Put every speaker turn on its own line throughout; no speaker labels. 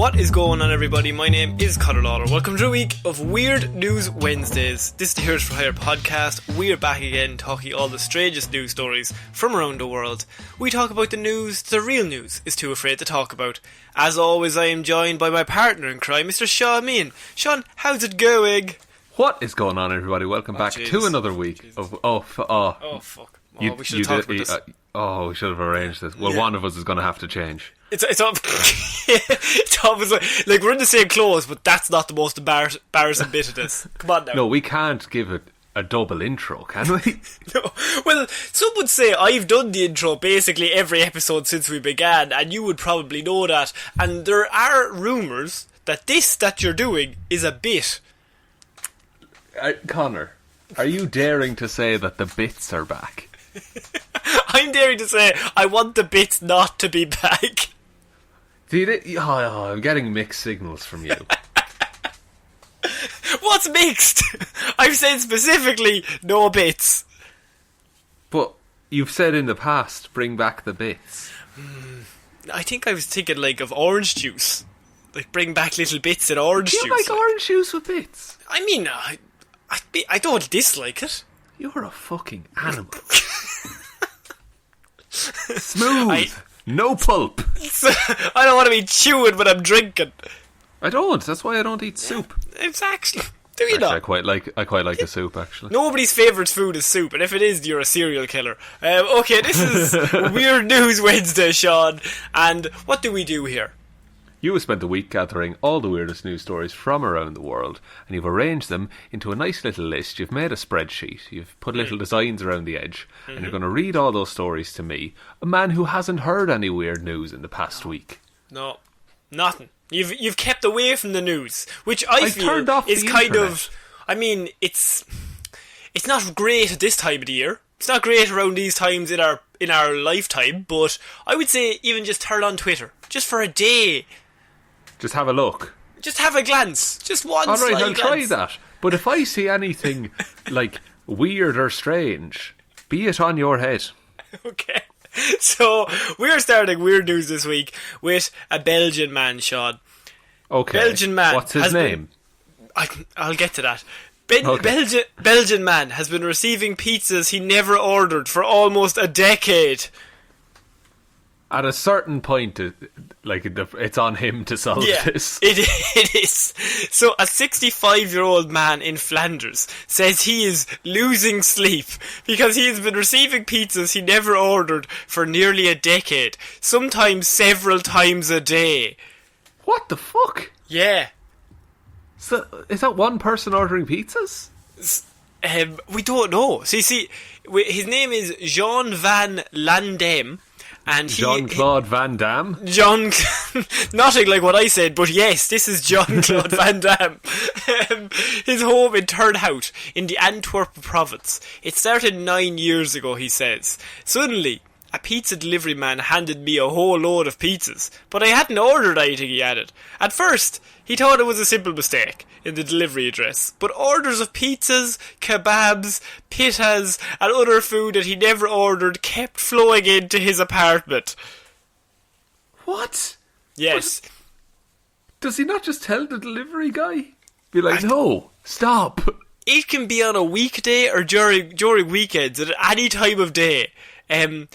What is going on, everybody? My name is Ciara Lawler. Welcome to a week of Weird News Wednesdays. This is the Heroes for Hire podcast. We're back again talking all the strangest news stories from around the world. We talk about the news the real news is too afraid to talk about. As always, I am joined by my partner in crime, Mr. Sean Meehan. Sean, how's it going?
What is going on, everybody? Welcome back to another week of... Oh, fuck.
We should have talked about this.
We should have arranged this. Well, one of us is going to have to change.
It's always like we're in the same clothes, but that's not the most embarrassing bit of this. Come on now.
No, we can't give it a double intro, can we?
No. Well, some would say I've done the intro basically every episode since we began, and you would probably know that. And there are rumours that this that you're doing is a bit.
Connor, are you daring to say that the bits are back?
I'm daring to say I want the bits not to be back.
I'm getting mixed signals from you.
What's mixed? I've said specifically no bits.
But you've said in the past, bring back the bits.
I think I was thinking like of orange juice. Like bring back little bits in orange juice.
Do you like orange juice with bits?
I mean, I don't dislike it.
You're a fucking animal. Smooth. No pulp.
I don't want to be chewing when I'm drinking.
I don't. That's why I don't eat soup.
Exactly. Do you
Actually,
not?
I quite like a soup, actually.
Nobody's favourite food is soup, and if it is, you're a serial killer. Okay, this is Weird News Wednesday, Sean. And what do we do here?
You have spent the week gathering all the weirdest news stories from around the world, and you've arranged them into a nice little list. You've made a spreadsheet, you've put little designs around the edge, and you're going to read all those stories to me, a man who hasn't heard any weird news in the past week.
No, nothing. You've kept away from the news, which I feel is kind
internet.
of... I mean, it's not great at this time of the year. It's not great around these times in our lifetime, but I would say even just turn on Twitter, just for a day.
Just have a look.
Just have a glance. Just one
Alright,
slight
I'll
glance.
try that. But if I see anything, like, weird or strange, be it on your head.
Okay. So, we're starting Weird News this week with a Belgian man, Sean.
Okay.
Belgian man.
What's his name?
I'll get to that.
Okay.
Belgian man has been receiving pizzas he never ordered for almost a decade.
At a certain point, it's on him to solve this.
It is. So, a 65-year-old man in Flanders says he is losing sleep because he has been receiving pizzas he never ordered for nearly a decade, sometimes several times a day.
What the fuck?
Yeah.
So, is that one person ordering pizzas?
We don't know. See, his name is Jean van Landem. And
Jean-Claude Van Damme?
Nothing like what I said, but yes, this is Jean-Claude Van Damme. His home in Turnhout, in the Antwerp province. It started 9 years ago, he says. Suddenly, a pizza delivery man handed me a whole load of pizzas, but I hadn't ordered anything, he added. At first, he thought it was a simple mistake in the delivery address, but orders of pizzas, kebabs, pittas, and other food that he never ordered kept flowing into his apartment.
What?
Yes.
Does he not just tell the delivery guy? Be like, no, stop.
It can be on a weekday or during weekends at any time of day. The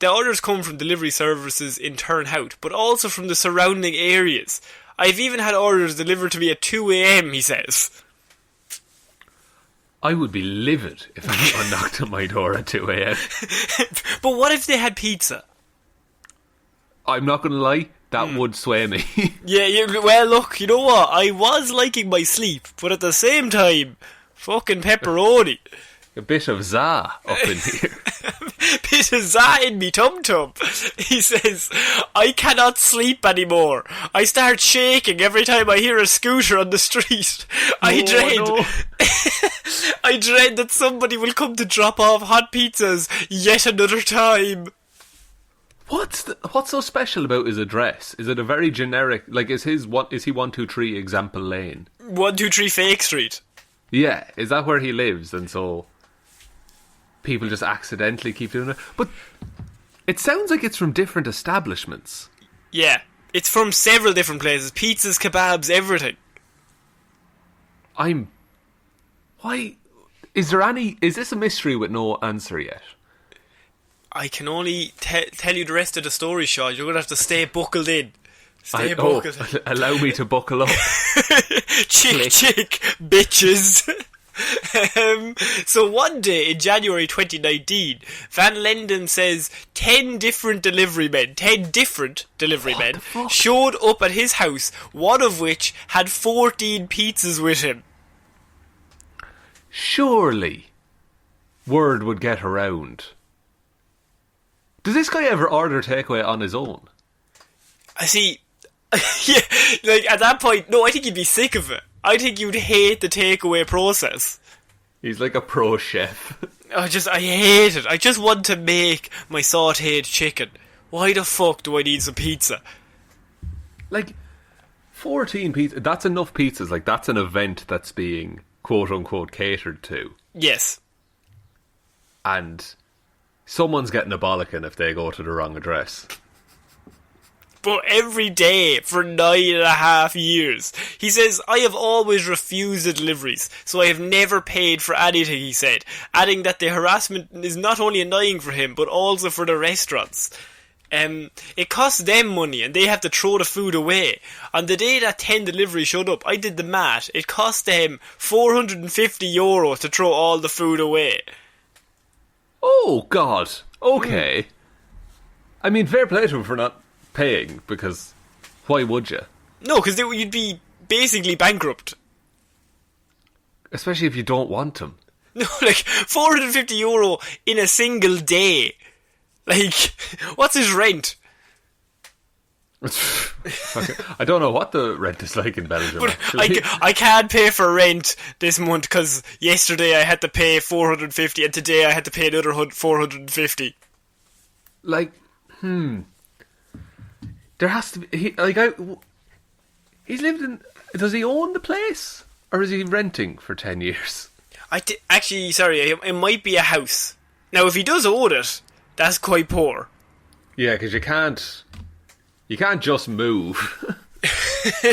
orders come from delivery services in Turnhout, but also from the surrounding areas. I've even had orders delivered to me at 2 a.m, he says.
I would be livid if anyone knocked on my door at 2 a.m.
But what if they had pizza?
I'm not going to lie, that would sway me.
Well, look, you know what? I was liking my sleep, but at the same time, fucking pepperoni.
A bit of za up in here.
Bit of za in me tum-tum. He says, I cannot sleep anymore. I start shaking every time I hear a scooter on the street. I dread that somebody will come to drop off hot pizzas yet another time.
What's so special about his address? Is it a very generic, like, is he 123 Example Lane?
123 Fake Street.
Yeah, is that where he lives? And so people just accidentally keep doing it. But it sounds like it's from different establishments.
Yeah. It's from several different places. Pizzas, kebabs, everything.
Why? Is this a mystery with no answer yet?
I can only tell you the rest of the story, Sean. You're going to have to stay buckled in.
Allow me to buckle up.
Chick, bitches. So one day in January 2019, Van Lenden says 10 different delivery men showed up at his house, one of which had 14 pizzas with him.
Surely word would get around. Does this guy ever order takeaway on his own?
I see. Yeah, like at that point, no, I think you'd be sick of it. I think you'd hate the takeaway process.
He's like a pro chef.
I hate it. I just want to make my sautéed chicken. Why the fuck do I need some pizza?
Like, 14 pizzas, that's enough pizzas. Like, that's an event that's being quote-unquote catered to.
Yes.
And someone's getting a bollocking if they go to the wrong address.
But every day for 9.5 years. He says, I have always refused the deliveries, so I have never paid for anything, he said, adding that the harassment is not only annoying for him, but also for the restaurants. It costs them money, and they have to throw the food away. On the day that 10 deliveries showed up, I did the math. It cost them €450 to throw all the food away.
Oh, God. Okay. I mean, fair play to him for not paying, because why would you?
No, because you'd be basically bankrupt.
Especially if you don't want them.
No, like €450 in a single day. Like, what's his rent?
I don't know what the rent is like in Belgium.
But I can't pay for rent this month because yesterday I had to pay $450 and today I had to pay another $450.
Like, there has to be. He's lived in. Does he own the place, or is he renting for 10 years?
Actually, sorry, it might be a house. Now, if he does own it, that's quite poor.
Yeah, because you can't just move.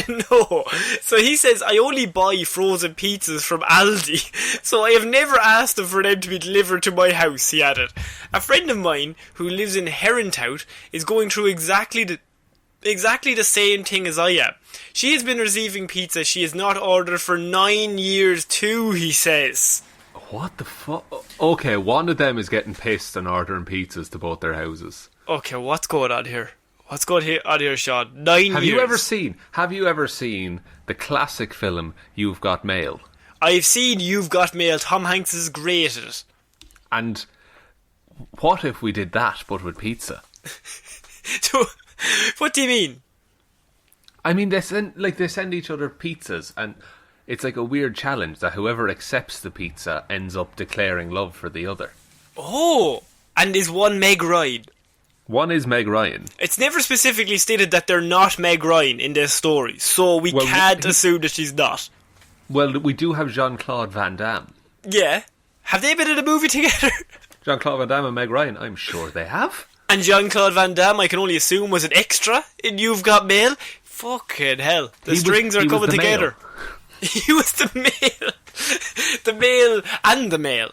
No. So he says, I only buy frozen pizzas from Aldi, so I have never asked them for them to be delivered to my house, he added. A friend of mine, who lives in Herenthout, is going through exactly the same thing as I am. She has been receiving pizza she has not ordered for 9 years too, he says.
What the fuck? Okay, one of them is getting pissed and ordering pizzas to both their houses.
Okay, what's going on here? What's going on here, Sean? 9 years.
Have you ever seen the classic film You've Got Mail?
I've seen You've Got Mail. Tom Hanks is great at it.
And what if we did that, but with pizza?
What do you mean?
I mean, they send each other pizzas, and it's like a weird challenge that whoever accepts the pizza ends up declaring love for the other.
Oh, and is one Meg Ryan?
One is Meg Ryan.
It's never specifically stated that they're not Meg Ryan in this story, so we can't assume that she's not.
Well, we do have Jean-Claude Van Damme.
Yeah. Have they been in a movie together?
Jean-Claude Van Damme and Meg Ryan, I'm sure they have.
And Jean-Claude Van Damme, I can only assume, was an extra in You've Got Mail. Fucking hell. The strings are coming together. He was the male. The male and the male.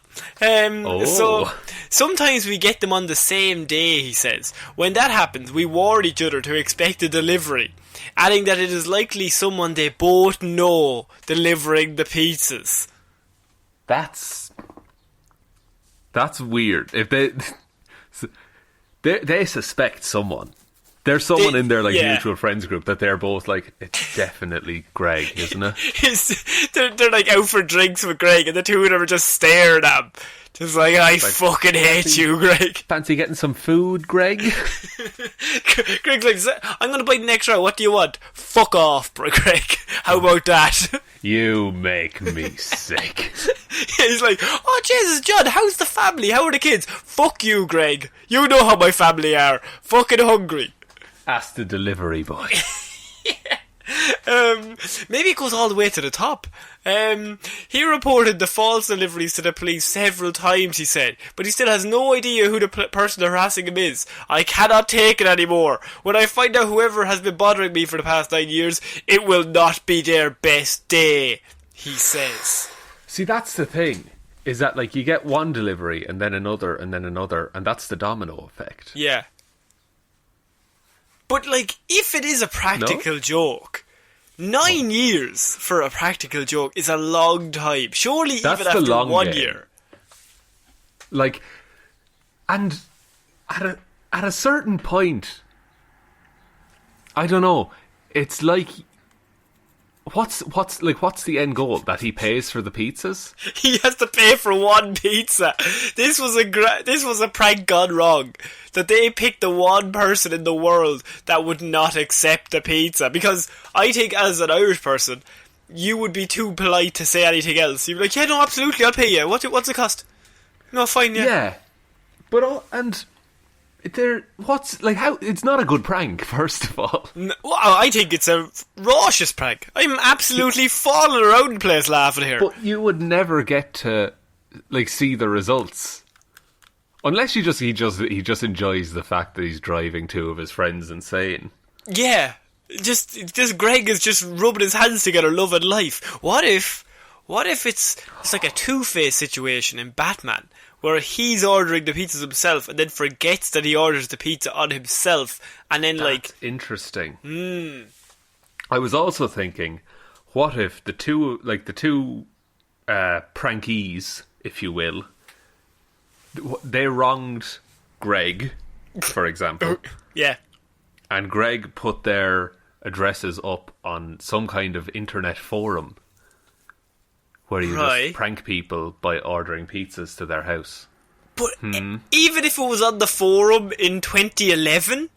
So sometimes we get them on the same day, he says. When that happens, we warn each other to expect a delivery, adding that it is likely someone they both know delivering the pizzas.
That's weird. If they suspect someone. There's someone in their mutual friends group that they're both like, it's definitely Greg, isn't it?
They're like out for drinks with Greg, and the two of them are just staring at him. Just like, I fucking hate you, Greg.
Fancy getting some food, Greg?
Greg's like, I'm going to buy the next round. What do you want? Fuck off, Greg. How about that?
You make me sick.
He's like, oh Jesus, John, how's the family? How are the kids? Fuck you, Greg. You know how my family are. Fucking hungry.
Ask the delivery boy.
Yeah. Maybe it goes all the way to the top. He reported the false deliveries to the police several times, he said, but he still has no idea who the person harassing him is. I cannot take it anymore. When I find out whoever has been bothering me for the past 9 years, it will not be their best day, he says.
See, that's the thing, is that, like, you get one delivery and then another and then another, and that's the domino effect.
Yeah. But, like, if it is a practical joke, 9 years for a practical joke is a long time. Surely
That's
even
the
after
long
1
game.
year.
Like, and at a certain point, I don't know, it's like, what's the end goal? That he pays for the pizzas?
He has to pay for one pizza. This was a prank gone wrong. That they picked the one person in the world that would not accept a pizza. Because I think as an Irish person, you would be too polite to say anything else. You'd be like, yeah, no, absolutely, I'll pay you. What's it cost? No, fine, yeah.
Yeah. But, how, it's not a good prank, first of all.
Well, I think it's a raucous prank. I'm absolutely falling around the place laughing here.
But you would never get to, like, see the results. Unless he just enjoys the fact that he's driving two of his friends insane.
Yeah. Just Greg is just rubbing his hands together, loving life. What if it's like a Two-Face situation in Batman, where he's ordering the pizzas himself and then forgets that he orders the pizza on himself, and then
That's interesting. I was also thinking, what if the two prankies, if you will, they wronged Greg, for example.
Yeah.
And Greg put their addresses up on some kind of internet forum where you just prank people by ordering pizzas to their house.
But even if it was on the forum in 2011,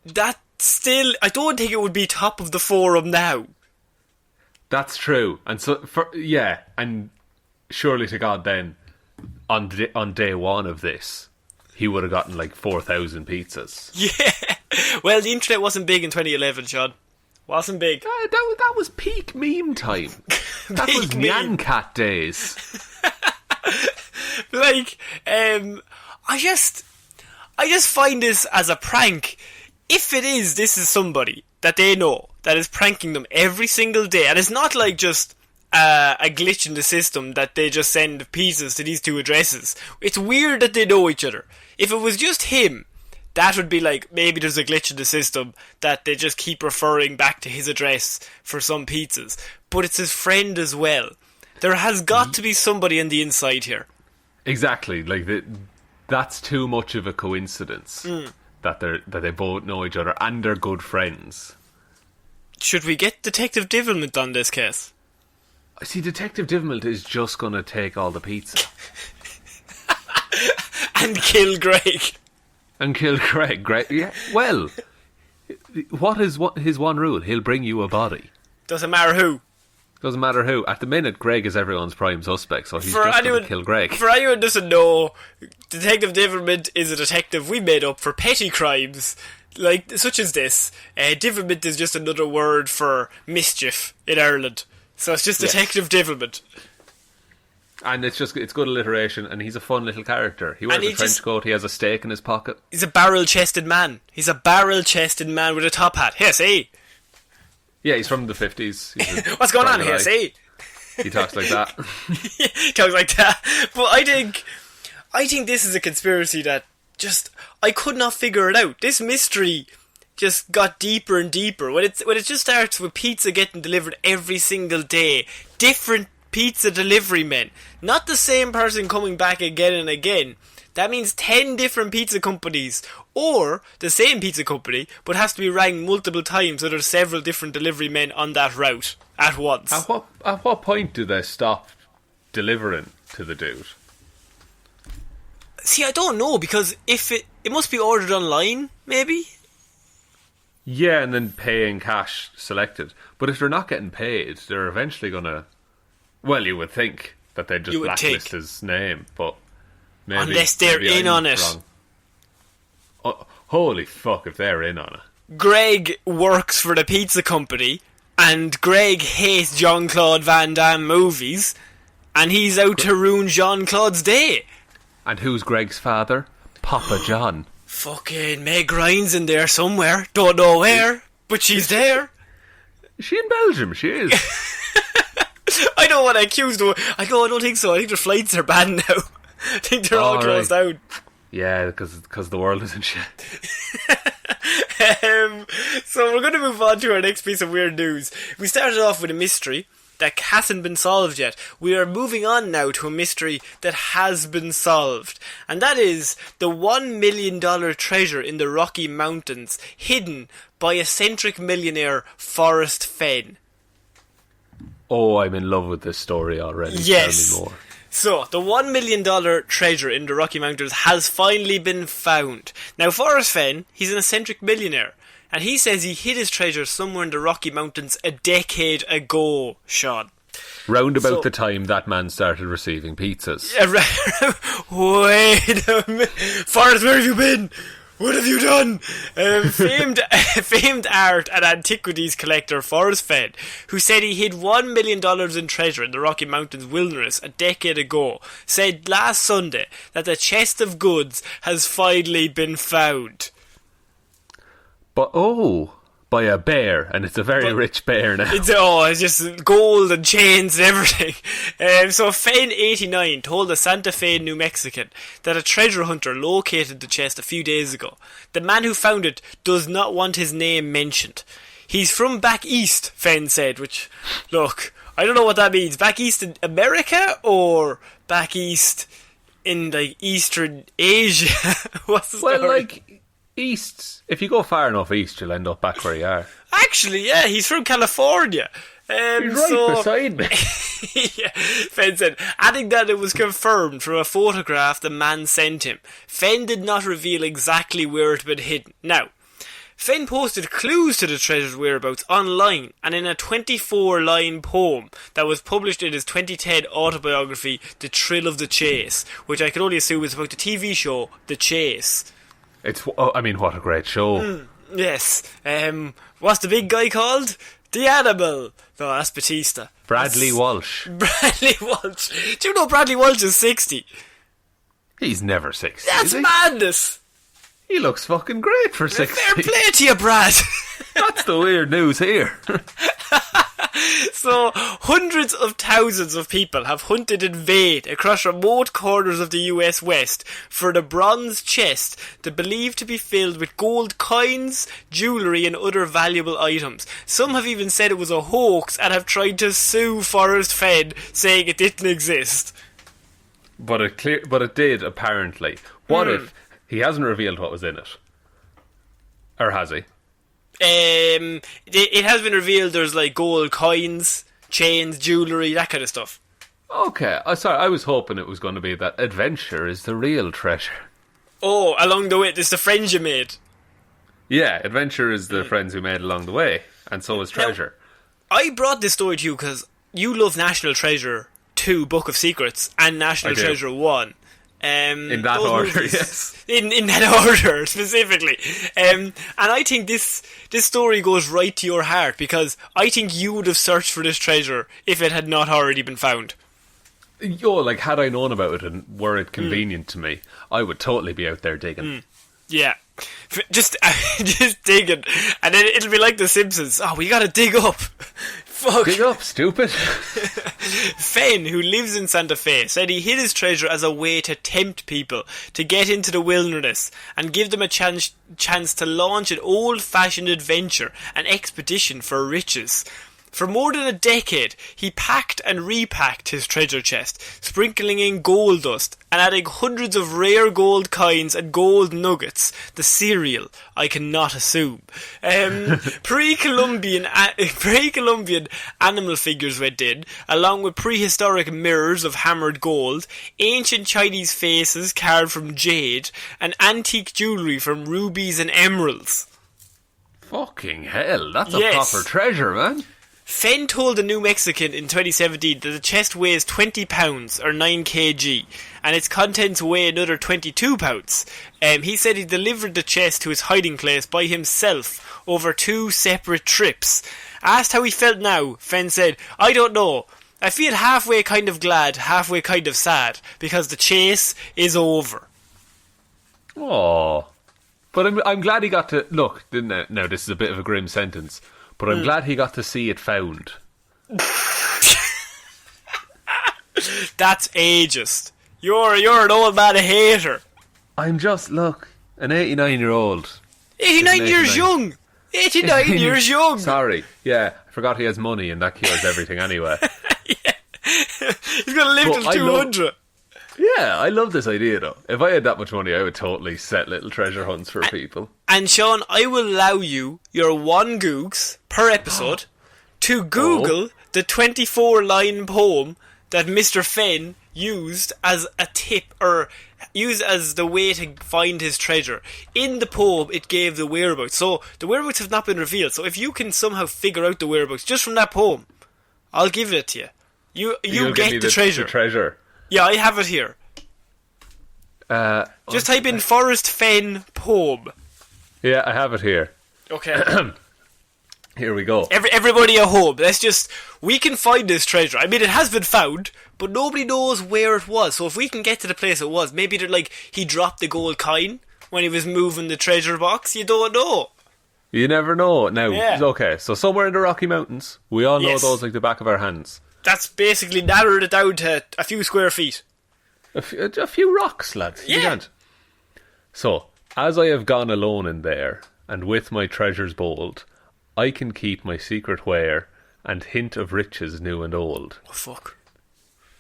that still, I don't think it would be top of the forum now.
That's true. And so, and surely to God then, on day one of this, he would have gotten like 4,000 pizzas.
Yeah. Well, the internet wasn't big in 2011, Sean. Wasn't big.
That was peak meme time. That was Nyan Cat days.
Like, I just find this as a prank. If this is somebody that they know that is pranking them every single day, and it's not like just a glitch in the system that they just send pizzas to these two addresses. It's weird that they know each other. If it was just him, that would be like, maybe there's a glitch in the system that they just keep referring back to his address for some pizzas. But it's his friend as well. There has got to be somebody on the inside here.
Exactly. Like, that's too much of a coincidence that they both know each other and they're good friends.
Should we get Detective Divilment on this case?
See, Detective Divilment is just going to take all the pizza.
And kill Greg.
And kill Greg. Yeah. Well, what is his one rule? He'll bring you a body.
Doesn't matter who.
Doesn't matter who. At the minute, Greg is everyone's prime suspect, so he's just going to kill Greg.
For anyone who doesn't know, Detective Divilment is a detective we made up for petty crimes, like such as this. Divilment is just another word for mischief in Ireland. So it's just Detective Divilment.
And it's good alliteration, and he's a fun little character. He wears a trench coat, he has a steak in his pocket.
He's a barrel-chested man. He's a barrel-chested man with a top hat. Here, see?
Yeah, he's from the 50s.
What's going on here, see?
He talks like that.
He talks like that. But I think this is a conspiracy that just, I could not figure it out. This mystery just got deeper and deeper. When it just starts with pizza getting delivered every single day, different pizza delivery men, not the same person coming back again and again. That means 10 different pizza companies, or the same pizza company, but has to be rang multiple times, so there's several different delivery men on that route at once.
At what point do they stop delivering to the dude?
See, I don't know, because if it must be ordered online, maybe?
Yeah, and then paying cash selected. But if they're not getting paid, they're eventually going to... Well, you would think that they'd just blacklist his name, but maybe...
Unless they're in on it.
Oh, holy fuck if they're in on it.
Greg works for the pizza company, and Greg hates Jean-Claude Van Damme movies, and he's out to ruin Jean-Claude's day.
And who's Greg's father? Papa John.
Fucking Meg Ryan's in there somewhere. Don't know where, but she's there.
Is she in Belgium? She is.
I don't want to accuse them. I don't think so. I think their flights are banned now. I think they're all closed down.
Yeah, because the world is in shit.
So we're going to move on to our next piece of weird news. We started off with a mystery that hasn't been solved yet. We are moving on now to a mystery that has been solved. And that is the $1 million treasure in the Rocky Mountains, hidden by eccentric millionaire Forrest Fenn.
Oh, I'm in love with this story already.
Yes.
Tell me more.
So, the $1 million treasure in the Rocky Mountains has finally been found. Now, Forrest Fenn, he's an eccentric millionaire, and he says he hid his treasure somewhere in the Rocky Mountains a decade ago, Sean.
Round about the time that man started receiving pizzas.
Wait a minute. Forrest, where have you been? What have you done? Famed art and antiquities collector Forrest Fenn, who said he hid $1 million in treasure in the Rocky Mountains wilderness a decade ago, said last Sunday that the chest of goods has finally been found.
But by a bear, and it's a very rich bear now.
It's just gold and chains and everything. So Fenn, 89, told a Santa Fe, New Mexican, that a treasure hunter located the chest a few days ago. The man who found it does not want his name mentioned. He's from back east, Fenn said, which, look, I don't know what that means. Back east in America or back east in, like, Eastern Asia? What's the story?
Well, like, east. If you go far enough east, you'll end up back where you are.
Actually, yeah, he's from California.
He's right beside me.
Yeah, Fenn said, adding that it was confirmed from a photograph the man sent him. Fenn did not reveal exactly where it had been hidden. Now, Fenn posted clues to the treasure's whereabouts online and in a 24-line poem that was published in his 2010 autobiography, The Thrill of the Chase, which I can only assume is about the TV show The Chase.
What a great show.
Yes. What's the big guy called? The Animal. No, that's Batista.
Bradley Walsh.
Bradley Walsh. Do you know Bradley Walsh is 60?
He's never 60.
That's madness.
He looks fucking great for 60.
Fair play to you, Brad.
That's the weird news here.
So, hundreds of thousands of people have hunted in vain across remote corners of the US West for the bronze chest that believed to be filled with gold coins, jewellery and other valuable items. Some have even said it was a hoax and have tried to sue Forrest Fenn, saying it didn't exist.
But it did, apparently. What if he hasn't revealed what was in it? Or has he?
It has been revealed there's like gold coins, chains, jewellery, that kind of stuff.
Okay, I was hoping it was going to be that adventure is the real treasure.
Oh, along the way, it's the friends you made.
Yeah, adventure is the friends we made along the way, and so is treasure.
Now, I brought this story to you because you love National Treasure 2, Book of Secrets, and National Treasure 1.
In that order, movies, yes.
In that order, specifically. And I think this story goes right to your heart, because I think you would have searched for this treasure if it had not already been found.
Like, had I known about it and were it convenient to me, I would totally be out there digging.
Yeah. Just digging. And then it'll be like The Simpsons. Oh, we gotta dig up. Fuck.
Dig up, stupid.
Fenn, who lives in Santa Fe, said he hid his treasure as a way to tempt people to get into the wilderness and give them a chance to launch an old-fashioned adventure, an expedition for riches. For more than a decade, he packed and repacked his treasure chest, sprinkling in gold dust and adding hundreds of rare gold coins and gold nuggets, the cereal I cannot assume. Pre-Columbian animal figures went in, along with prehistoric mirrors of hammered gold, ancient Chinese faces carved from jade, and antique jewellery from rubies and emeralds.
Fucking hell, that's a proper treasure, man.
Fenn told a New Mexican in 2017 that the chest weighs 20 pounds or 9 kg and its contents weigh another 22 pounds. He said he delivered the chest to his hiding place by himself over 2 separate trips. Asked how he felt now, Fenn said, "I don't know. I feel halfway kind of glad, halfway kind of sad, because the chase is over."
Oh, but I'm glad he got to look. Now this is a bit of a grim sentence, but I'm glad he got to see it found.
That's ageist. You're an old man a hater.
I'm just an 89-year-old.
89 years young. 89 years young.
Sorry, yeah, I forgot he has money and that cures everything anyway.
Yeah. He's gonna live till 200.
Yeah, I love this idea though. If I had that much money, I would totally set little treasure hunts for people.
And Sean, I will allow you your 1 Googs per episode to Google the 24-line poem that Mr. Fenn used as a tip, or used as the way to find his treasure. In the poem, it gave the whereabouts. So the whereabouts have not been revealed. So if you can somehow figure out the whereabouts just from that poem, I'll give it to you. You get the treasure.
The treasure.
Yeah, I have it here. Just type in Forrest Fenn poem.
Yeah, I have it here.
Okay.
Here we go.
Everybody at home, we can find this treasure. I mean, it has been found, but nobody knows where it was. So if we can get to the place it was, maybe he dropped the gold coin when he was moving the treasure box. You don't know.
You never know. Now, okay, so somewhere in the Rocky Mountains, we all know those like the back of our hands.
That's basically narrowed it down to a few square feet.
A few rocks, lads.
Yeah.
You can't. So, as I have gone alone in there, and with my treasures bold, I can keep my secret where, and hint of riches new and old.
Oh, fuck.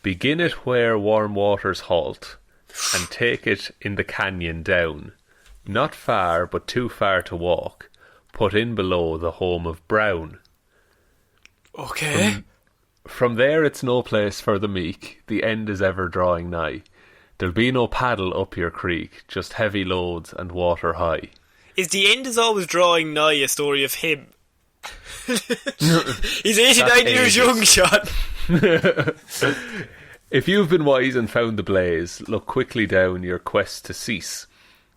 Begin it where warm waters halt, and take it in the canyon down. Not far, but too far to walk. Put in below the home of Brown.
Okay.
From there it's no place for the meek, the end is ever drawing nigh. There'll be no paddle up your creek, just heavy loads and water high.
Is the end is always drawing nigh a story of him? He's 89 years young, Sean.
If you've been wise and found the blaze, look quickly down your quest to cease.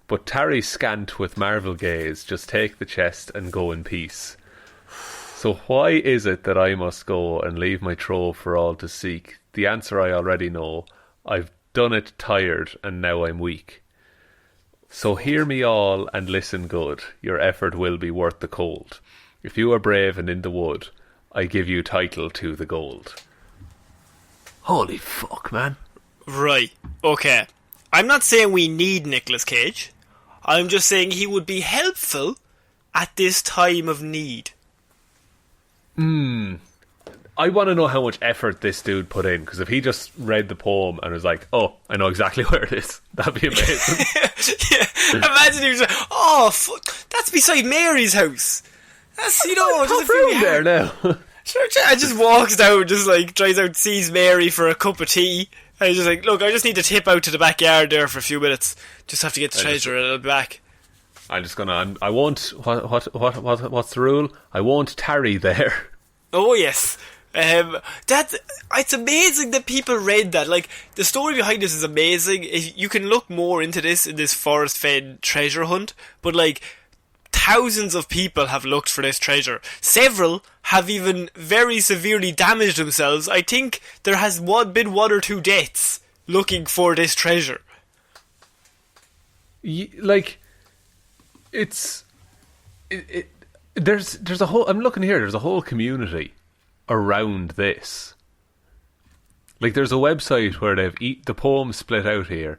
But tarry scant with marvel gaze, just take the chest and go in peace. So why is it that I must go and leave my trove for all to seek? The answer I already know. I've done it tired and now I'm weak. So hear me all and listen good. Your effort will be worth the cold. If you are brave and in the wood, I give you title to the gold. Holy fuck, man.
Right, okay. I'm not saying we need Nicolas Cage. I'm just saying he would be helpful at this time of need.
I want to know how much effort this dude put in, because if he just read the poem and was like, oh, I know exactly where it is, that'd be amazing.
Yeah, imagine he was like, oh, that's beside Mary's house. That's, just a few
there now.
Sure, and just walks down, just drives out, sees Mary for a cup of tea, and he's just like, look, I just need to tip out to the backyard there for a few minutes. Just have to get the treasure and I'll be back.
I'm just gonna. I won't. What's the rule? I won't tarry there.
Oh yes, it's amazing that people read that. The story behind this is amazing. You can look more into this in this Forrest Fenn treasure hunt, but thousands of people have looked for this treasure. Several have even very severely damaged themselves. I think there has been 1 or 2 deaths looking for this treasure.
There's a whole. I'm looking here. There's a whole community around this. There's a website where they've the poem split out here,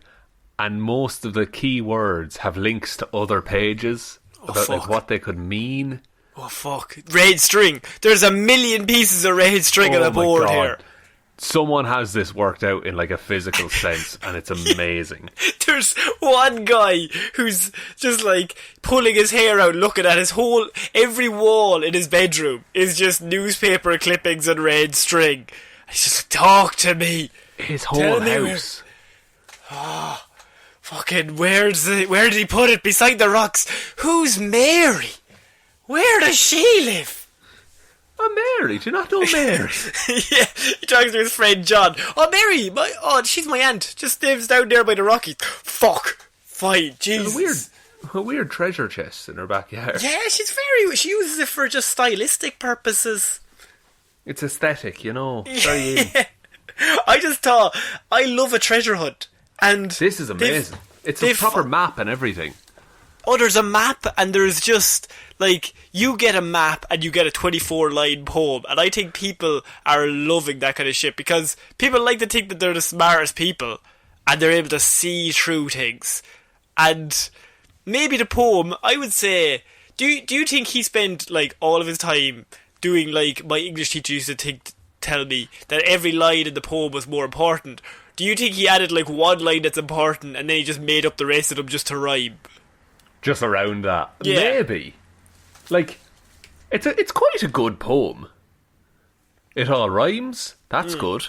and most of the key words have links to other pages about what they could mean.
Oh fuck! Red string. There's 1 million pieces of red string on the board here.
Someone has this worked out in a physical sense, and it's amazing.
There's one guy who's just pulling his hair out, looking at every wall in his bedroom is just newspaper clippings and red string. He's just talk to me.
His whole house.
Fucking where did he put it? Beside the rocks. Who's Mary? Where does she live?
Oh, Mary, do you not know Mary?
Yeah, he talks to his friend John. Oh, Mary, she's my aunt. Just lives down there by the Rockies. Fuck. Fine, Jesus.
A weird treasure chest in her backyard.
Yeah, she uses it for just stylistic purposes.
It's aesthetic, you know. Very in.
I just thought, I love a treasure hunt. And
this is amazing. It's a proper map and everything.
Oh, there's a map, and there's just, like, you get a map and you get a 24-line poem, and I think people are loving that kind of shit, because people like to think that they're the smartest people, and they're able to see through things. And maybe the poem, I would say, do you think he spent, like, all of his time doing, like, my English teacher used to tell me that every line in the poem was more important? Do you think he added, like, one line that's important, and then he just made up the rest of them just to rhyme?
Just around that.
Yeah.
Maybe. Like, it's quite a good poem. It all rhymes. That's good.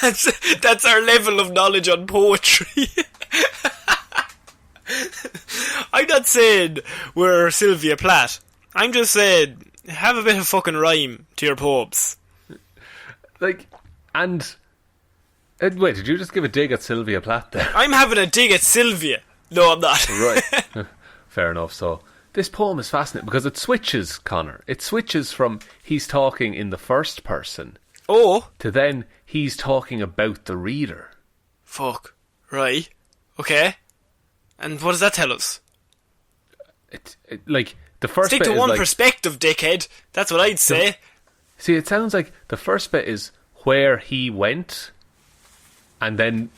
That's our level of knowledge on poetry. I'm not saying we're Sylvia Plath. I'm just saying, have a bit of fucking rhyme to your poems.
Like, and wait, did you just give a dig at Sylvia Plath there?
I'm having a dig at Sylvia. No, I'm not.
Right. Fair enough. So, this poem is fascinating because it switches, Connor. It switches from he's talking in the first person to then he's talking about the reader.
Fuck. Right. Okay. And what does that tell us?
Like, the first
Stick
bit
to
is
one
like,
perspective, dickhead. That's what I'd say.
See, it sounds like the first bit is where he went, and then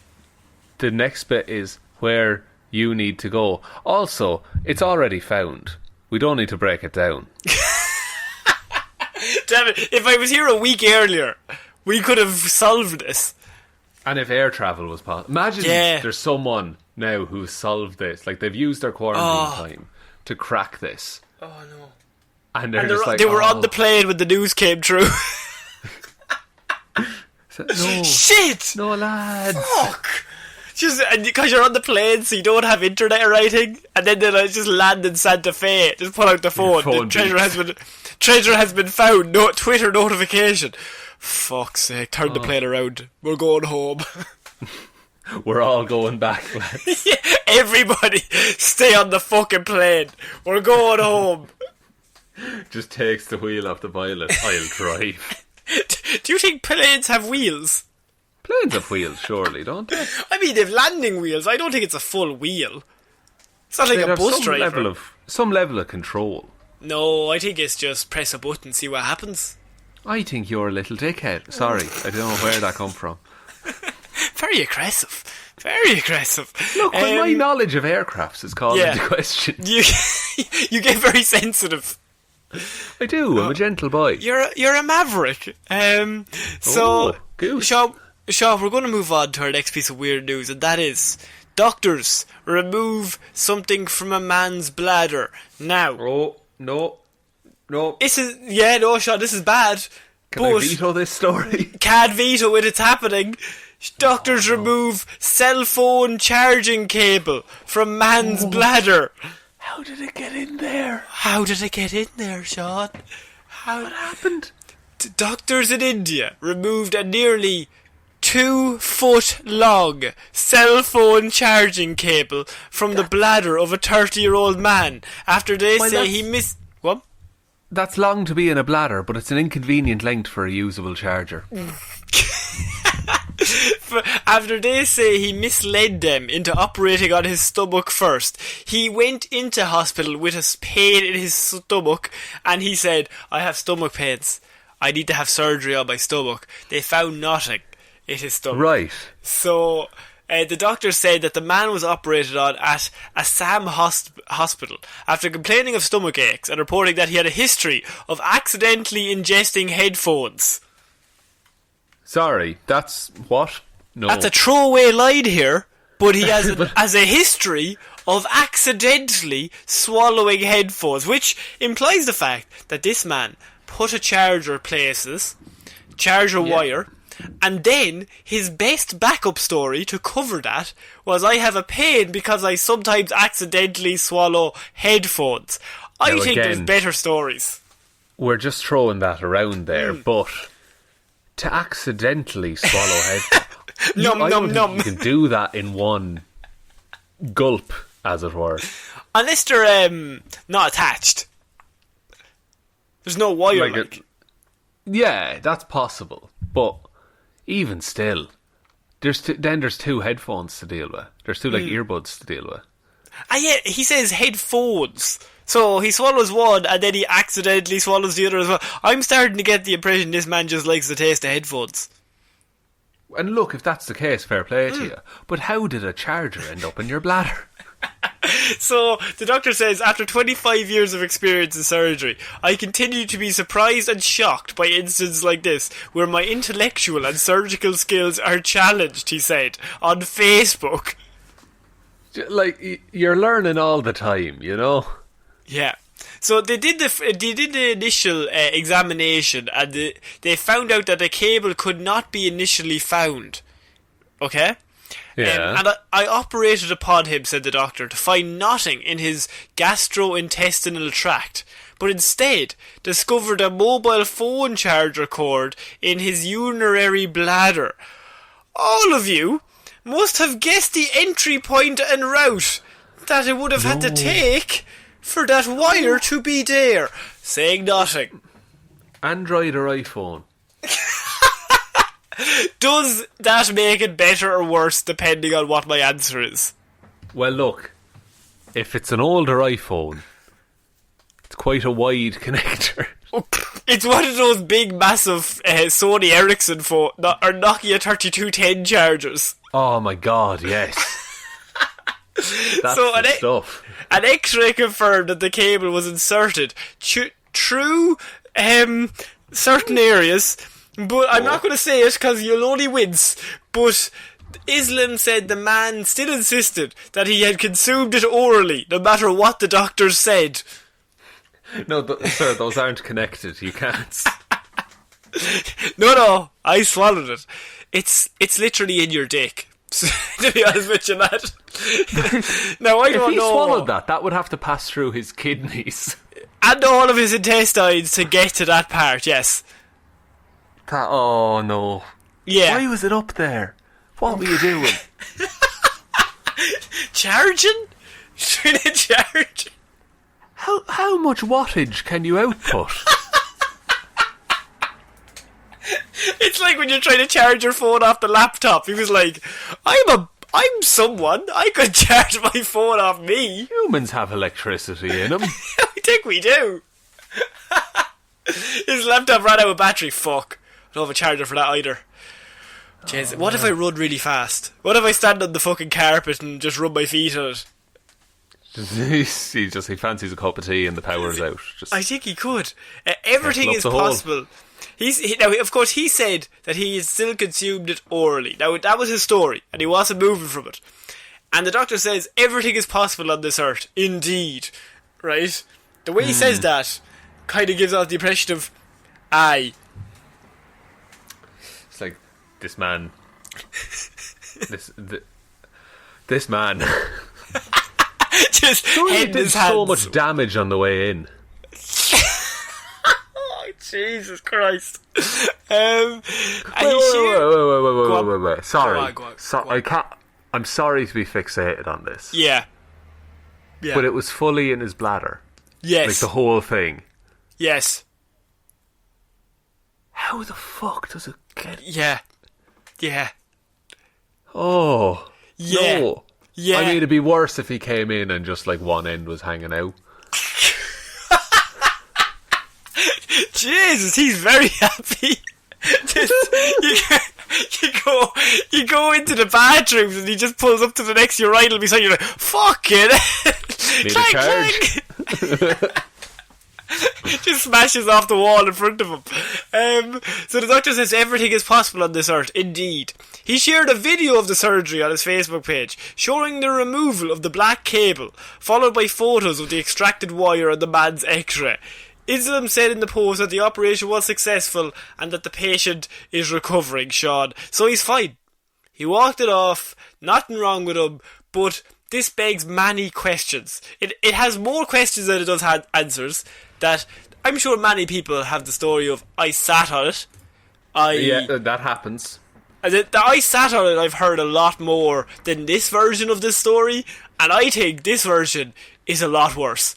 the next bit is where you need to go. Also, it's already found. We don't need to break it down.
Damn it, if I was here a week earlier, we could have solved this.
And if air travel was possible. Imagine there's someone now who's solved this. Like, they've used their quarantine time to crack this.
Oh, no.
And just like,
they were on the plane when the news came through.
No.
Shit!
No, lads.
Fuck! Just because you're on the plane, so you don't have internet or anything, and then they'll just land in Santa Fe. Just pull out the phone. The treasure has been found. No Twitter notification. Fuck's sake! Turn the plane around. We're going home.
We're all going back, lads.
Yeah, everybody, stay on the fucking plane. We're going home.
Just takes the wheel off the pilot. I'll drive.
Do you think planes have wheels?
Planes have wheels, surely, don't they?
I mean, they've landing wheels. I don't think it's a full wheel. It's not like a bus driver.
Some level of control.
No, I think it's just press a button, see what happens.
I think you're a little dickhead. Sorry, I don't know where that come from.
Very aggressive. Very aggressive.
Look, my knowledge of aircrafts is called into question.
You get very sensitive.
I do. I'm a gentle boy.
You're a maverick. So, Shaw, we're going to move on to our next piece of weird news, and that is doctors remove something from a man's bladder. Now.
Oh, no.
Shaw, this is bad.
Can I veto this story?
Can't veto it, it's happening. Doctors remove cell phone charging cable from man's bladder.
How did it get in there?
How did it get in there, Sean?
What happened?
Doctors in India removed a nearly 2-foot long cell phone charging cable from the bladder of a 30-year-old man after they say he missed... What?
That's long to be in a bladder, but it's an inconvenient length for a usable charger.
After they say he misled them into operating on his stomach first. He went into hospital with a pain in his stomach and he said, I have stomach pains. I need to have surgery on my stomach. They found nothing in his stomach.
Right.
So the doctor said that the man was operated on at Assam hospital after complaining of stomach aches and reporting that he had a history of accidentally ingesting headphones.
Sorry, that's what? No.
That's a throwaway line here, but he has a history of accidentally swallowing headphones, which implies the fact that this man put a charger wire, and then his best backup story to cover that was I have a pain because I sometimes accidentally swallow headphones. I think there's better stories.
we're just throwing that around there, but to accidentally swallow head... I don't think you can do that in one gulp, as it were.
Unless they're not attached. There's no wire,
yeah, that's possible. But even still, there's two headphones to deal with. There's two earbuds to deal with.
Yeah, he says headphones. So he swallows one and then he accidentally swallows the other as well. I'm starting to get the impression this man just likes the taste of headphones.
And look, if that's the case, fair play to you. But how did a charger end up in your bladder?
So, the doctor says, after 25 years of experience in surgery, I continue to be surprised and shocked by incidents like this, where my intellectual and surgical skills are challenged, he said, on Facebook.
Like, you're learning all the time, you know?
Yeah. So they did the initial examination, and they found out that the cable could not be initially found. Okay?
Yeah.
And I operated upon him, said the doctor, to find nothing in his gastrointestinal tract, but instead discovered a mobile phone charger cord in his urinary bladder. All of you must have guessed the entry point and route that it would have had to take for that wire to be there. Saying nothing.
Android or iPhone?
Does that make it better or worse depending on what my answer is?
Well, look, if it's an older iPhone, it's quite a wide connector.
It's one of those big, massive Sony Ericsson phone or Nokia 3210 chargers.
Oh my god, yes. That's
so
the stuff.
An X-ray confirmed that the cable was inserted through certain areas. But I'm not going to say it because you'll only wince. But Islam said the man still insisted that he had consumed it orally, no matter what the doctors said.
No, sir, those aren't connected. You can't.
No, I swallowed it. It's literally in your dick. To be honest with you, lad. Now, I don't know.
If he swallowed that would have to pass through his kidneys.
And all of his intestines to get to that part, yes.
Oh no.
Yeah.
Why was it up there? What were you doing?
Charging? Trying to charge?
How much wattage can you output?
It's like when you're trying to charge your phone off the laptop. He was like, I'm someone. I could charge my phone off me.
Humans have electricity in them.
I think we do. His laptop ran out of battery. Fuck. I don't have a charger for that either. Jeez, what if I run really fast? What if I stand on the fucking carpet and just rub my feet on it?
he fancies a cup of tea and the power's out.
I think he could. Everything is possible. Now, of course, he said that he has still consumed it orally. Now, that was his story, and he wasn't moving from it. And the doctor says everything is possible on this earth. Indeed. Right? The way he says that kind of gives off the impression of, aye.
It's like, this man... this man...
Just
he did so much damage on the way in.
Oh, Jesus Christ.
Wait. Sorry.
Go on.
I'm sorry to be fixated on this.
Yeah.
But it was fully in his bladder.
Yes.
Like the whole thing.
Yes.
How the fuck does it get...
Yeah.
Oh.
Yeah.
No.
Yeah.
I mean, it'd be worse if he came in and just like one end was hanging out.
Jesus, he's very happy. You go into the bathrooms and he just pulls up to the next urinal beside you like, fuck it.
Need a charge.
Just smashes off the wall in front of him. So the doctor says everything is possible on this earth. Indeed. He shared a video of the surgery on his Facebook page, showing the removal of the black cable, followed by photos of the extracted wire and the man's x-ray. Islam said in the post that the operation was successful and that the patient is recovering, Sean. So he's fine. He walked it off, nothing wrong with him, but this begs many questions. It has more questions than it does answers. That I'm sure many people have the story of I sat on it.
That happens.
The I sat on it I've heard a lot more than this version of this story, and I think this version is a lot worse.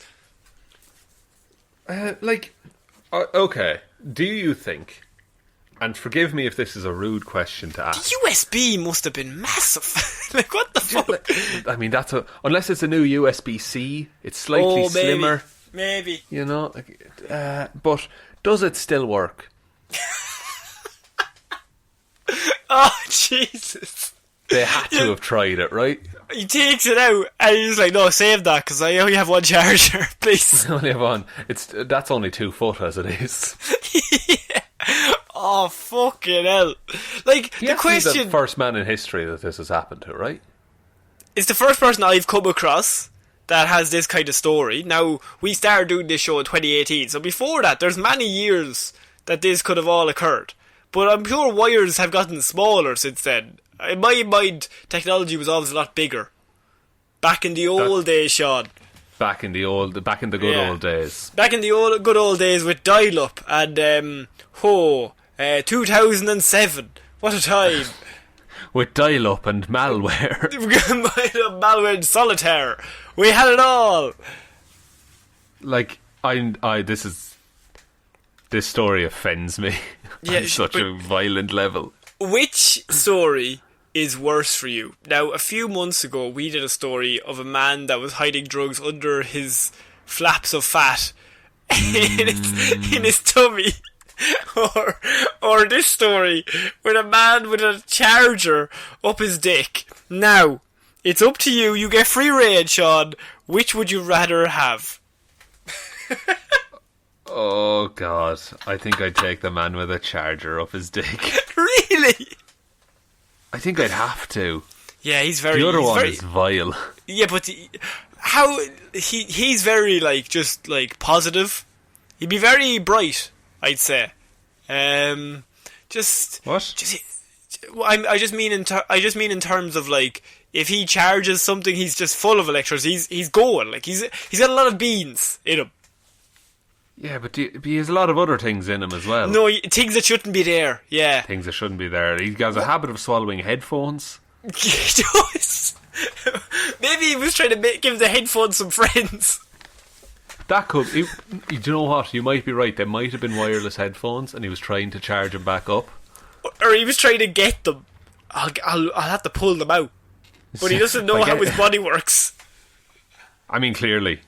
Okay, do you think, and forgive me if this is a rude question to ask,
The USB must have been massive. Like, what the fuck?
I mean, unless it's a new USB-C, it's slightly slimmer.
Maybe.
You know, but does it still work?
Oh, Jesus.
They had to have tried it, right?
He takes it out and he's like, no, save that because I only have one charger, please.
I only have one. That's only 2 foot as it is.
Yeah. Oh, fucking hell. Like,
He
the
has to
question...
be the first man in history that this has happened to, right?
It's the first person I've come across that has this kind of story. Now, we started doing this show in 2018, so before that, there's many years that this could have all occurred. But I'm sure wires have gotten smaller since then. In my mind, technology was always a lot bigger. Back in the old days, Sean.
Back in the good old days.
Back in the good old days with dial-up and, 2007. What a time.
With dial-up and malware.
Malware and solitaire. We had it all.
Like, this story offends me on such a violent level.
Which story is worse for you? Now, a few months ago, we did a story of a man that was hiding drugs under his flaps of fat in his tummy. Or this story with a man with a charger up his dick. Now, it's up to you. You get free rein, Sean. Which would you rather have?
Oh, God. I think I'd take the man with a charger up his dick.
Really?
I think I'd have to.
Yeah, he's very...
The other one is vile.
Yeah, but he's very, like, just, like, positive. He'd be very bright, I'd say.
What?
I just mean in terms of, like, if he charges something, he's just full of electricity. He's going, like, he's got a lot of beans in him.
Yeah, but he has a lot of other things in him as well.
No, things that shouldn't be there. Yeah,
things that shouldn't be there. He has a habit of swallowing headphones.
He does. Maybe he was trying to give the headphones some friends.
That could... do you know what? You might be right. They might have been wireless headphones and he was trying to charge them back up.
Or he was trying to get them. I'll have to pull them out. But he doesn't know how his body works.
I mean, clearly.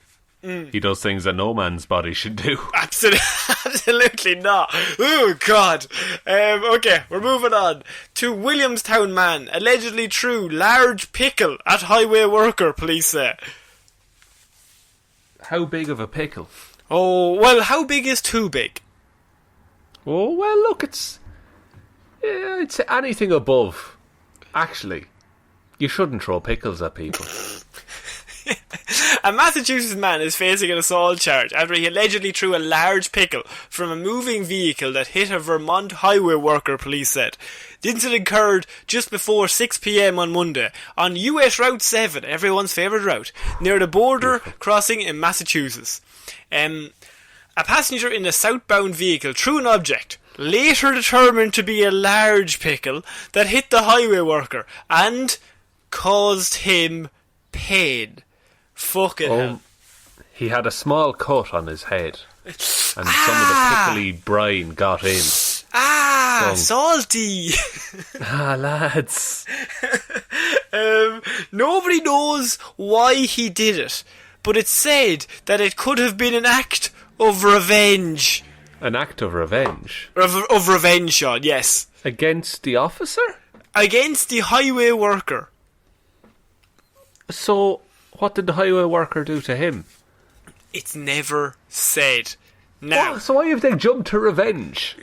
He does things that no man's body should do.
Absolutely not. Oh, God. Okay, we're moving on. To Williamstown man, allegedly true, large pickle at highway worker, police say.
How big of a pickle?
Oh, well, how big is too big?
Oh, well, look, it's anything above. Actually, you shouldn't throw pickles at people.
A Massachusetts man is facing an assault charge after he allegedly threw a large pickle from a moving vehicle that hit a Vermont highway worker, police said. The incident occurred just before 6 p.m. on Monday on US Route 7, everyone's favourite route, near the border crossing in Massachusetts. A passenger in a southbound vehicle threw an object, later determined to be a large pickle, that hit the highway worker and caused him pain. Fucking hell.
He had a small cut on his head, and some of the pickly brine got in.
Salty.
Lads.
Nobody knows why he did it, but it's said that it could have been an act of revenge.
An act of revenge?
Of revenge, Sean, yes.
Against the officer?
Against the highway worker.
So, what did the highway worker do to him?
It's never said. Now,
so why have they jumped to revenge?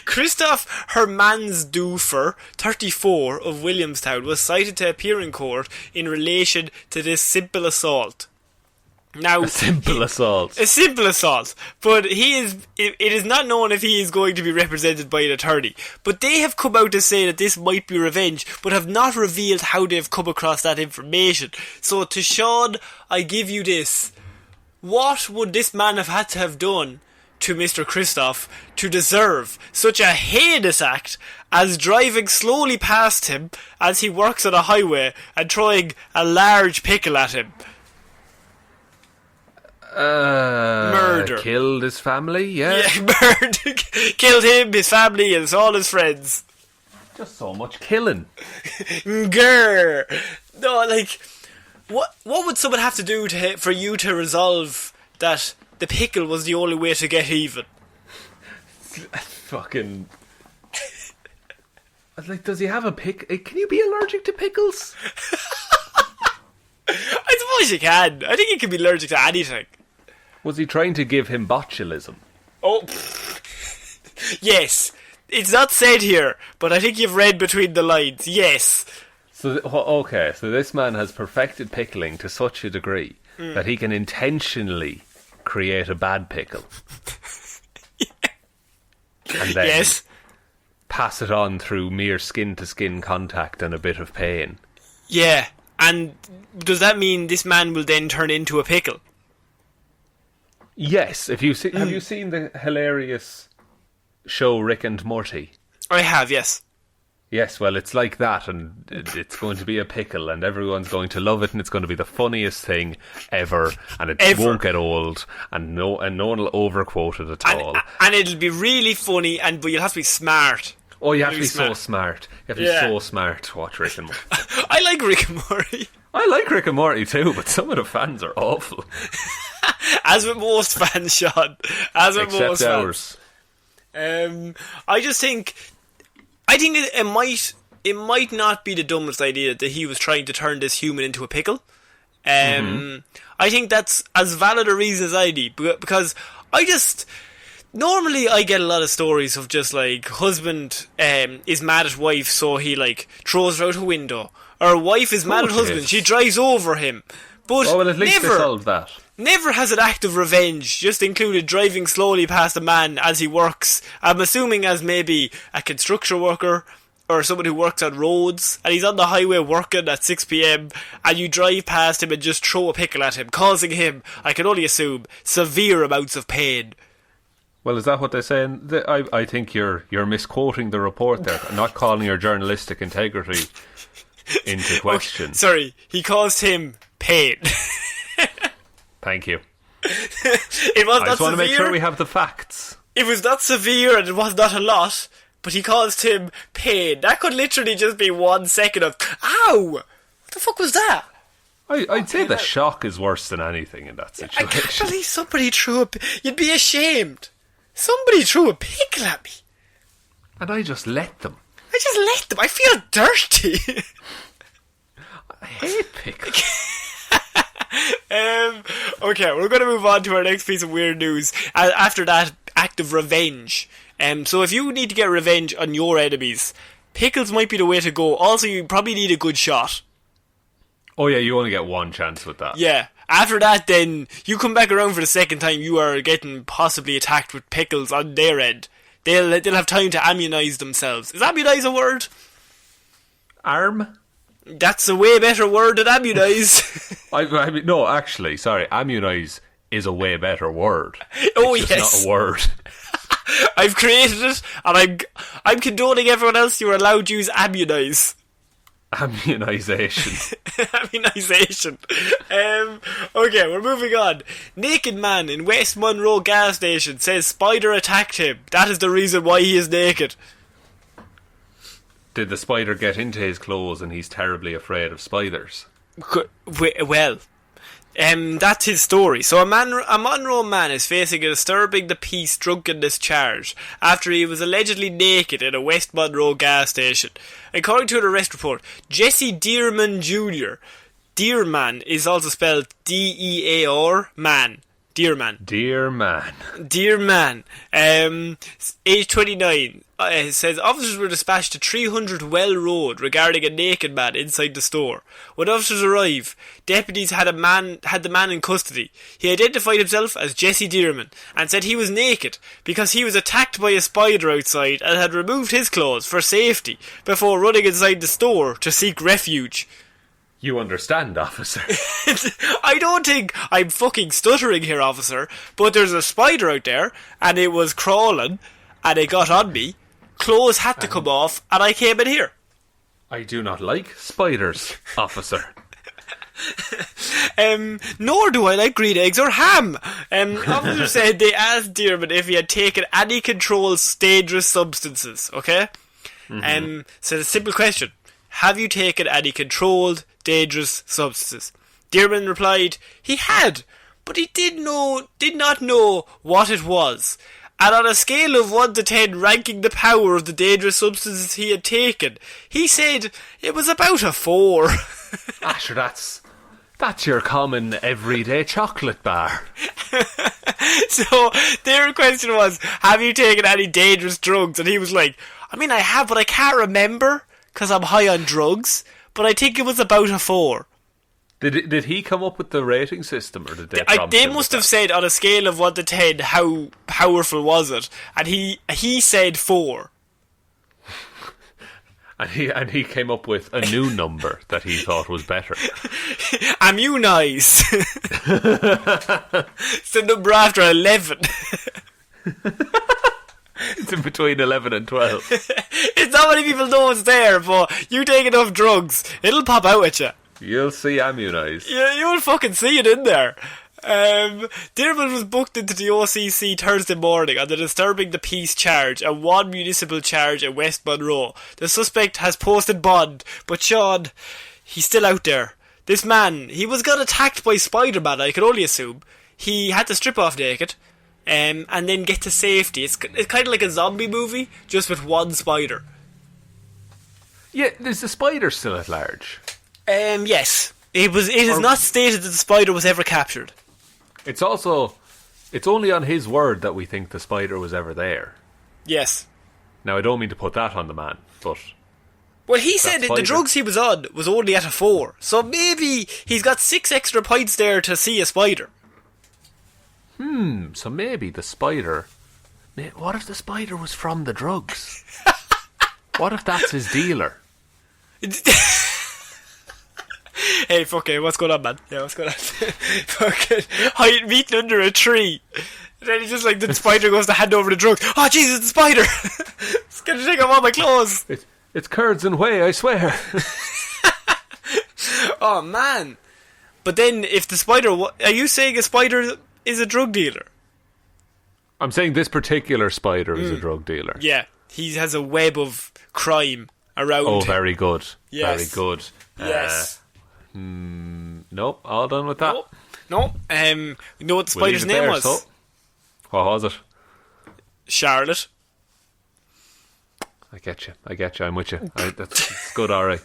Christoph Hermansdorfer, 34, of Williamstown, was cited to appear in court in relation to this simple assault. Now,
a simple assault,
but it is not known if he is going to be represented by an attorney. But they have come out to say that this might be revenge, but have not revealed how they've come across that information. So to Sean, I give you this. what would this man have had to have done to Mr. Christoph to deserve such a heinous act as driving slowly past him as he works on a highway and throwing a large pickle at him? Murder.
Killed his family, yeah.
Yeah, murder. Killed him, his family, and all his friends.
Just so much killing.
Grr. No, like, what would someone have to do for you to resolve that the pickle was the only way to get even?
Fucking... Like, does he have a pickle? Can you be allergic to pickles?
I suppose you can. I think you can be allergic to anything.
Was he trying to give him botulism?
Oh, yes. It's not said here, but I think you've read between the lines. Yes.
So, okay, so this man has perfected pickling to such a degree that he can intentionally create a bad pickle. And then
Yes.
pass it on through mere skin-to-skin contact and a bit of pain.
Yeah. And does that mean this man will then turn into a pickle?
Yes, have you seen the hilarious show Rick and Morty?
I have, yes.
Yes, well, it's like that, and it's going to be a pickle, and everyone's going to love it, and it's going to be the funniest thing ever, and it won't get old, and no one will overquote it at all.
And it'll be really funny, but you'll have to be smart.
Oh, you have to be so smart. You have to be so smart to watch Rick and Morty.
I like Rick and Morty.
I like Rick and Morty too, but some of the fans are awful.
As with most fans, Sean. As with
Except
most
ours.
fans. I think it might not be the dumbest idea that he was trying to turn this human into a pickle. I think that's as valid a reason as I do, because normally I get a lot of stories of just like husband is mad at wife, so he like throws her out a window, or wife is mad at husband, she drives over him. But
at least they solved that.
Never has an act of revenge just included driving slowly past a man as he works. I'm assuming as maybe a construction worker or someone who works on roads, and he's on the highway working at 6 p.m, and you drive past him and just throw a pickle at him, causing him, I can only assume, severe amounts of pain.
Well, is that what they're saying? I think you're misquoting the report there, not calling your journalistic integrity into question.
Okay, sorry, he caused him pain.
Thank you.
It was
I
not
just want to
severe.
make sure we have the facts.
It was not severe and it was not a lot, but he caused him pain. That could literally just be 1 second of, ow! What the fuck was that?
I'd say the shock is worse than anything in that situation.
I can't believe somebody threw you'd be ashamed. Somebody threw a pickle at me.
And I just let them.
I just let them. I feel dirty.
I hate pickles.
Okay, we're going to move on to our next piece of weird news. After that act of revenge. So if you need to get revenge on your enemies, pickles might be the way to go. Also, you probably need a good shot.
Oh yeah, you only get one chance with that.
Yeah. After that, then, you come back around for the second time, you are getting possibly attacked with pickles on their end. They'll have time to immunise themselves. Is immunise a word?
Arm?
That's a way better word than immunise.
I mean, no, actually, sorry. Immunise is a way better word.
Oh,
it's
yes.
just not a word.
I've created it, and I'm condoning everyone else. You're allowed to use immunise.
Immunisation.
Immunisation. Okay, we're moving on. Naked man in West Monroe gas station says spider attacked him. That is the reason why he is naked.
Did the spider get into his clothes and he's terribly afraid of spiders?
Well, that's his story. So a Monroe man is facing a disturbing the peace drunkenness charge after he was allegedly naked in a West Monroe gas station. According to an arrest report, Jesse Dearman Jr. Dearman is also spelled D-E-A-R, man. Dearman. Dearman. Age 29. Says officers were dispatched to 300 Well Road regarding a naked man inside the store. When officers arrived, deputies had the man in custody. He identified himself as Jesse Dearman and said he was naked because he was attacked by a spider outside and had removed his clothes for safety before running inside the store to seek refuge.
You understand, officer.
I don't think I'm fucking stuttering here, officer, but there's a spider out there, and it was crawling, and it got on me. Clothes had to come off, and I came in here.
I do not like spiders, officer.
Nor do I like green eggs or ham. Officer said they asked Dearman if he had taken any controlled dangerous substances, okay? So the simple question: have you taken any controlled dangerous substances? Dearman replied he had, but he did not know what it was. And on a scale of 1 to 10 ranking the power of the dangerous substances he had taken, he said it was about a 4.
Sure, that's your common everyday chocolate bar.
So their question was, have you taken any dangerous drugs? And he was like, I mean, I have, but I can't remember because I'm high on drugs, but I think it was about a 4.
Did he come up with the rating system, or did they?
They must have said on a scale of 1 to 10 how powerful was it, and he said 4.
And he came up with a new number that he thought was better.
Immunise. It's the number after 11.
It's in between 11 and 12.
It's not many people know it's there, but you take enough drugs, it'll pop out at you.
You'll see Immunise.
Yeah, you'll fucking see it in there. Dearman was booked into the OCC Thursday morning on the disturbing the peace charge and one municipal charge in West Monroe. The suspect has posted bond, but Sean, he's still out there. This man, he was got attacked by Spider-Man, I can only assume. He had to strip off naked and then get to safety. It's kind of like a zombie movie, just with one spider.
Yeah, is the spider still at large?
Yes. It is not stated that the spider was ever captured.
It's only on his word that we think the spider was ever there.
Yes.
Now, I don't mean to put that on the man, but...
Well, he said that the drugs he was on was only at a 4. So maybe he's got 6 extra points there to see a spider.
So maybe the spider... What if the spider was from the drugs? What if that's his dealer?
Hey, fucking, what's going on, man? Yeah, what's going on? Fucking, meeting under a tree. And then he just, like, the spider goes to hand over the drugs. Oh, Jesus, the spider! It's gonna take off all my clothes.
It's curds and whey, I swear.
Oh, man. But then, if the spider... Are you saying a spider is a drug dealer?
I'm saying this particular spider is a drug dealer.
Yeah, he has a web of crime around him.
Very good.
Yes.
Very good.
Yes.
Nope, all done with that.
No. You know what the spider's name was?
So. What was it?
Charlotte.
I get you, I'm with you. That's good, alright.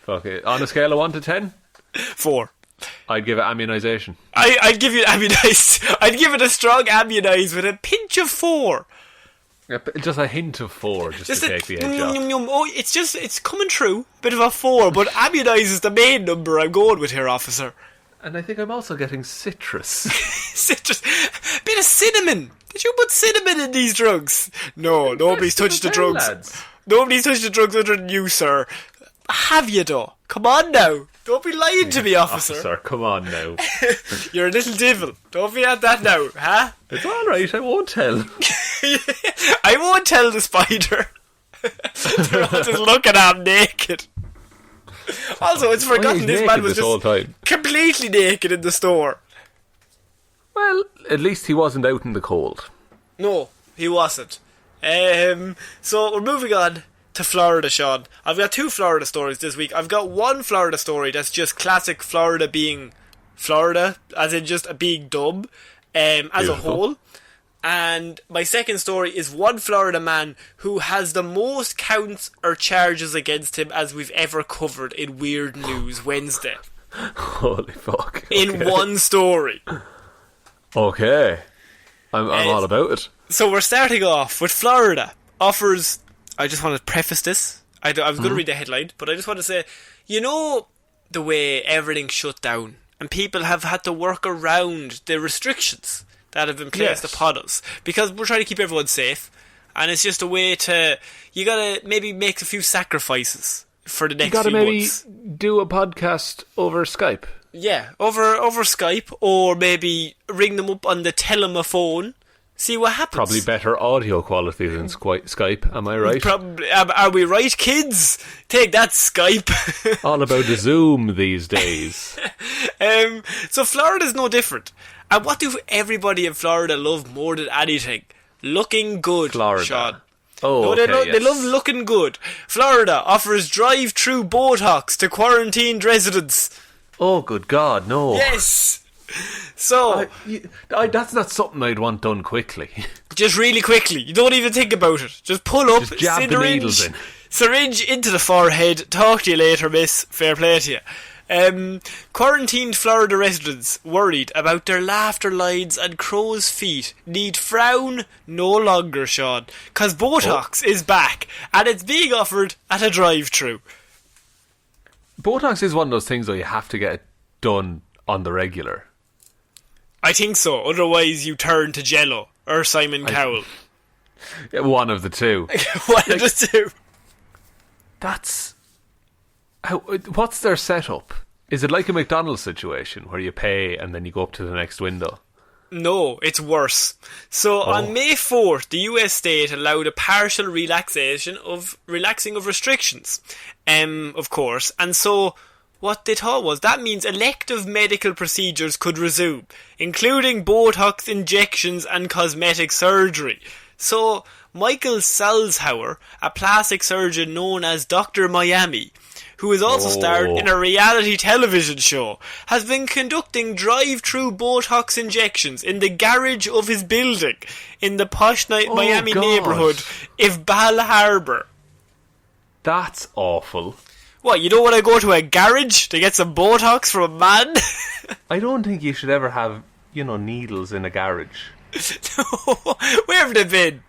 Okay, on a scale of 1 to 10?
4.
I'd give it immunisation.
I'd give it immunised. I'd give it a strong immunised with a pinch of 4.
Just a hint of 4, just to take the edge off.
Oh, it's coming through. Bit of a 4, but immunised is the main number I'm going with here, officer.
And I think I'm also getting citrus.
Citrus. Bit of cinnamon. Did you put cinnamon in these drugs? No, nobody's touched the drugs. Lads. Nobody's touched the drugs other than you, sir. Have you, though? Come on now. Don't be lying to me, officer.
Officer, come on now.
You're a little devil. Don't be at that now, huh?
It's alright, I won't tell.
I won't tell the spider. They're all just looking at him naked. Also, it's forgotten this man was just completely naked in the store.
Well, at least he wasn't out in the cold.
No, he wasn't. So we're moving on to Florida, Sean. I've got 2 Florida stories this week. I've got one Florida story that's just classic Florida being Florida, as in just being dumb, as a whole. And my second story is one Florida man who has the most counts or charges against him as we've ever covered in Weird News Wednesday.
Holy fuck.
Okay. In one story.
Okay. I'm all about it.
So we're starting off with Florida offers... I just want to preface this. I was going to read the headline, but I just want to say, you know the way everything's shut down and people have had to work around the restrictions that have been placed upon us because we're trying to keep everyone safe, and it's just a way to... You got to maybe make a few sacrifices for the
You
next
got to
few
maybe
months.
do a podcast over Skype.
Yeah, over Skype, or maybe ring them up on the telephone, see what happens.
Probably better audio quality than Skype, am I right?
Probably. Are we right, kids? Take that, Skype.
All about the Zoom these days.
So Florida's no different. And what do everybody in Florida love more than anything? Looking good,
Florida.
Sean.
Oh,
No,
okay,
they love looking good. Florida offers drive-through Botox to quarantined residents.
Oh, good God, no.
Yes. So,
That's not something I'd want done quickly.
just really quickly, you don't even think about it. Just pull up,
Just jab the needles in.
syringe into the forehead. Talk to you later, miss. Fair play to you. Quarantined Florida residents worried about their laughter lines and crow's feet need frown no longer, Sean, because Botox is back and it's being offered at a drive-through.
Botox is one of those things though you have to get it done on the regular.
I think so, otherwise you turn to Jello or Simon Cowell.
Yeah, one of the two.
One of the two.
That's... what's their setup? Is it like a McDonald's situation where you pay and then you go up to the next window?
No, it's worse. So on May 4th, the US state allowed a partial relaxing of restrictions, of course. And so what they thought was that means elective medical procedures could resume, including Botox injections and cosmetic surgery. So Michael Salzhauer, a plastic surgeon known as Dr. Miami, who has also starred in a reality television show, has been conducting drive-through Botox injections in the garage of his building in the posh Miami neighbourhood of Bal Harbour.
That's awful.
What, you don't want to go to a garage to get some Botox from a man?
I don't think you should ever have, needles in a garage.
Where have they been?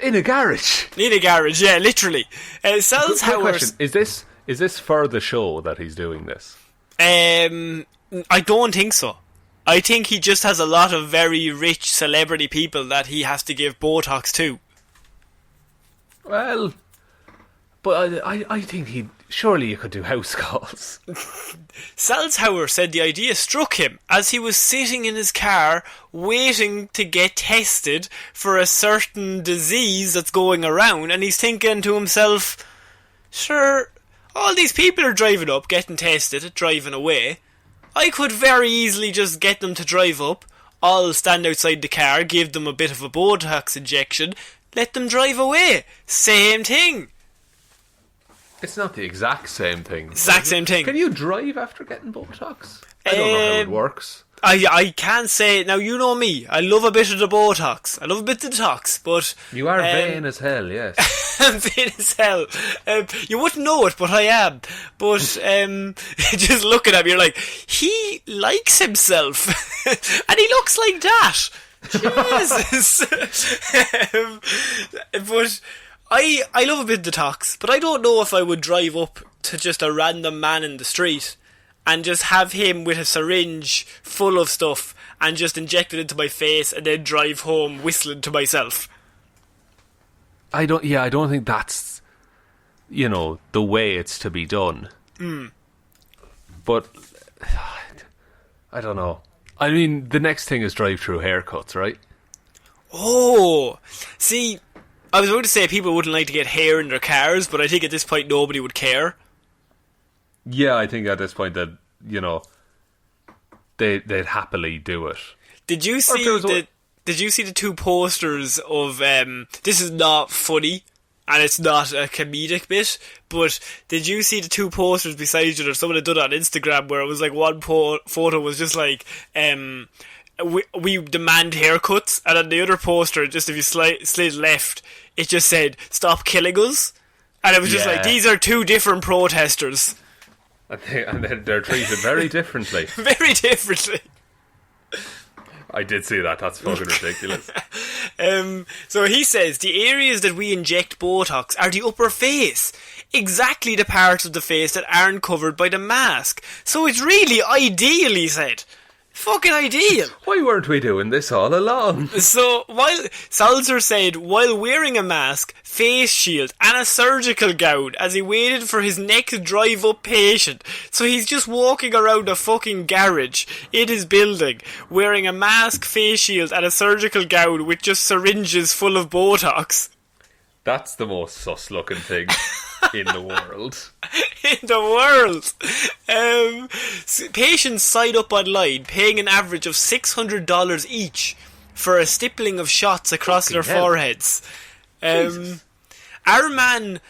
In a garage?
In a garage, yeah, literally.
Quick
Salzhauer...
question. Is this for the show that he's doing this?
I don't think so. I think he just has a lot of very rich celebrity people that he has to give Botox to.
Well, but I think surely you could do house calls.
Salzhauer said the idea struck him as he was sitting in his car waiting to get tested for a certain disease that's going around, and he's thinking to himself, sure, all these people are driving up, getting tested, driving away. I could very easily just get them to drive up, I'll stand outside the car, give them a bit of a Botox injection, let them drive away. Same thing.
It's not the exact same thing.
Exact same thing.
Can you drive after getting Botox? I don't know how it works.
I can't say... Now, you know me. I love a bit of the Botox. I love a bit of the tox, but...
You are vain as hell, yes.
I'm vain as hell. You wouldn't know it, but I am. But just looking at me, you're like, he likes himself. And he looks like that. Jesus. But... I love a bit of the tox, but I don't know if I would drive up to just a random man in the street and just have him with a syringe full of stuff and just inject it into my face and then drive home whistling to myself.
I don't think that's, the way it's to be done. But, I don't know. I mean, the next thing is drive-through haircuts, right?
Oh, see... I was about to say people wouldn't like to get hair in their cars, but I think at this point nobody would care.
Yeah, I think at this point that, they'd happily do it.
Did you see the two posters of this is not funny and it's not a comedic bit, but did you see the two posters beside each other? Someone had done it on Instagram where it was like one photo was just like we demand haircuts, and on the other poster, just if you slid left, it just said, stop killing us. And it was just like, these are two different protesters.
And they're treated very differently.
Very differently.
I did see that. That's fucking ridiculous.
So he says, the areas that we inject Botox are the upper face. Exactly the parts of the face that aren't covered by the mask. So it's really ideal, he said. Fucking ideal.
Why weren't we doing this all along?
So, Salzer said, while wearing a mask, face shield and a surgical gown as he waited for his next drive-up patient. So he's just walking around a fucking garage in his building, wearing a mask, face shield and a surgical gown with just syringes full of Botox.
That's the most sus-looking thing in the world.
In the world. Patients sign up online, paying an average of $600 each for a stippling of shots across their foreheads. A man called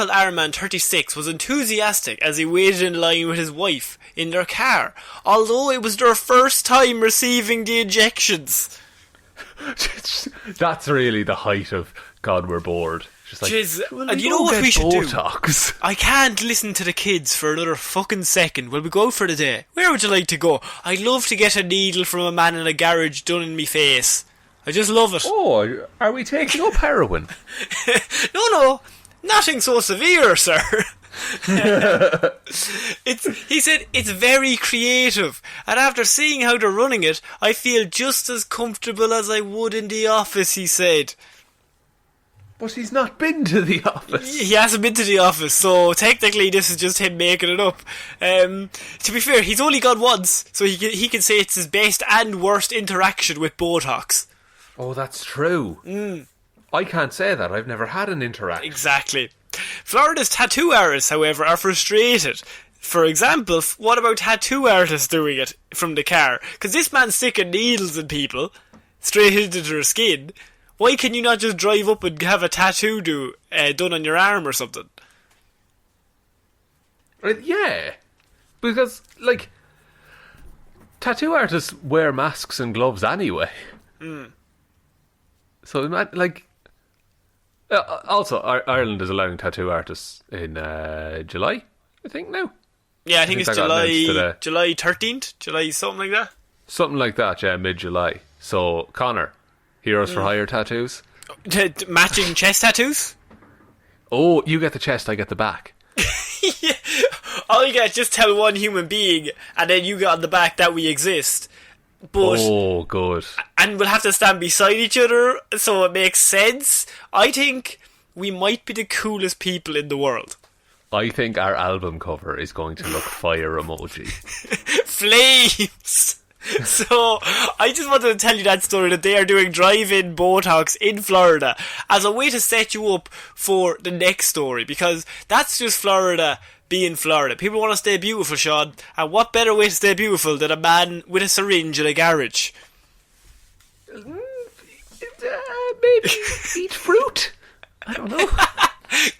Arman, 36, was enthusiastic as he waited in line with his wife in their car, although it was their first time receiving the injections.
That's really the height of God, we're bored. Just like,
and you know what we should
Botox?
do? I can't listen to the kids for another fucking second. Will we go out for the day? Where would you like to go? I'd love to get a needle from a man in a garage done in me face. I just love it.
Oh, are we taking up heroin?
No, nothing so severe, sir. He said it's very creative, and after seeing how they're running it, I feel just as comfortable as I would in the office, he said.
But he's not been to the office.
He hasn't been to the office, so technically this is just him making it up. To be fair, he's only gone once, so he can say it's his best and worst interaction with Botox.
Oh, that's true. I can't say that. I've never had an interaction.
Exactly. Florida's tattoo artists, however, are frustrated. For example, what about tattoo artists doing it from the car? Because this man's sticking needles in people, straight into their skin. Why can you not just drive up and have a tattoo done on your arm or something?
Yeah. Because, like, tattoo artists wear masks and gloves anyway. So, like... also, Ireland is allowing tattoo artists in July, I think, now.
Yeah, I think it's July 13th? July something like that?
Something like that, yeah, mid-July. So, Connor, Heroes for Hire tattoos?
Matching chest tattoos?
Oh, you get the chest, I get the back.
Yeah. All you get, just tell one human being, and then you get on the back that we exist. But,
oh, good.
And we'll have to stand beside each other, so it makes sense. I think we might be the coolest people in the world.
I think our album cover is going to look fire emoji.
Flames! So, I just wanted to tell you that story, that they are doing drive-in Botox in Florida as a way to set you up for the next story, because that's just Florida being Florida. People want to stay beautiful, Sean, and what better way to stay beautiful than a man with a syringe in a garage?
Maybe eat fruit? I don't know.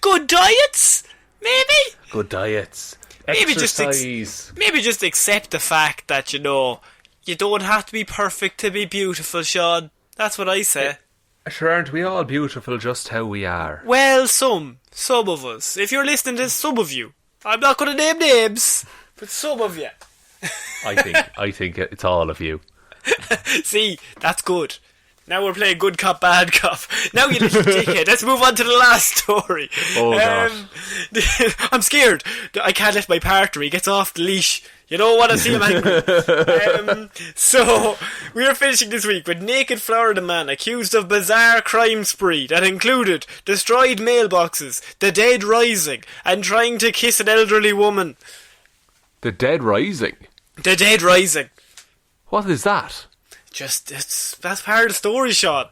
Good diets? Maybe?
Good diets.
Maybe
Exercise.
maybe just accept the fact that, you know, you don't have to be perfect to be beautiful, Sean. That's what I say.
Sure, aren't we all beautiful just how we are?
Well, some of us. If you're listening to some of you, I'm not going to name names, but some of you.
I think it's all of you.
See, that's good. Now we're playing good cop, bad cop. Now you little dickhead. Let's move on to the last story.
Oh, God.
I'm scared. I can't let my partner. He gets off the leash. You don't want to see him angry. So, we are finishing this week with naked Florida man accused of bizarre crime spree that included destroyed mailboxes, the dead rising, and trying to kiss an elderly woman.
The Dead Rising?
The dead rising.
What is that?
That's part of the story, Sean.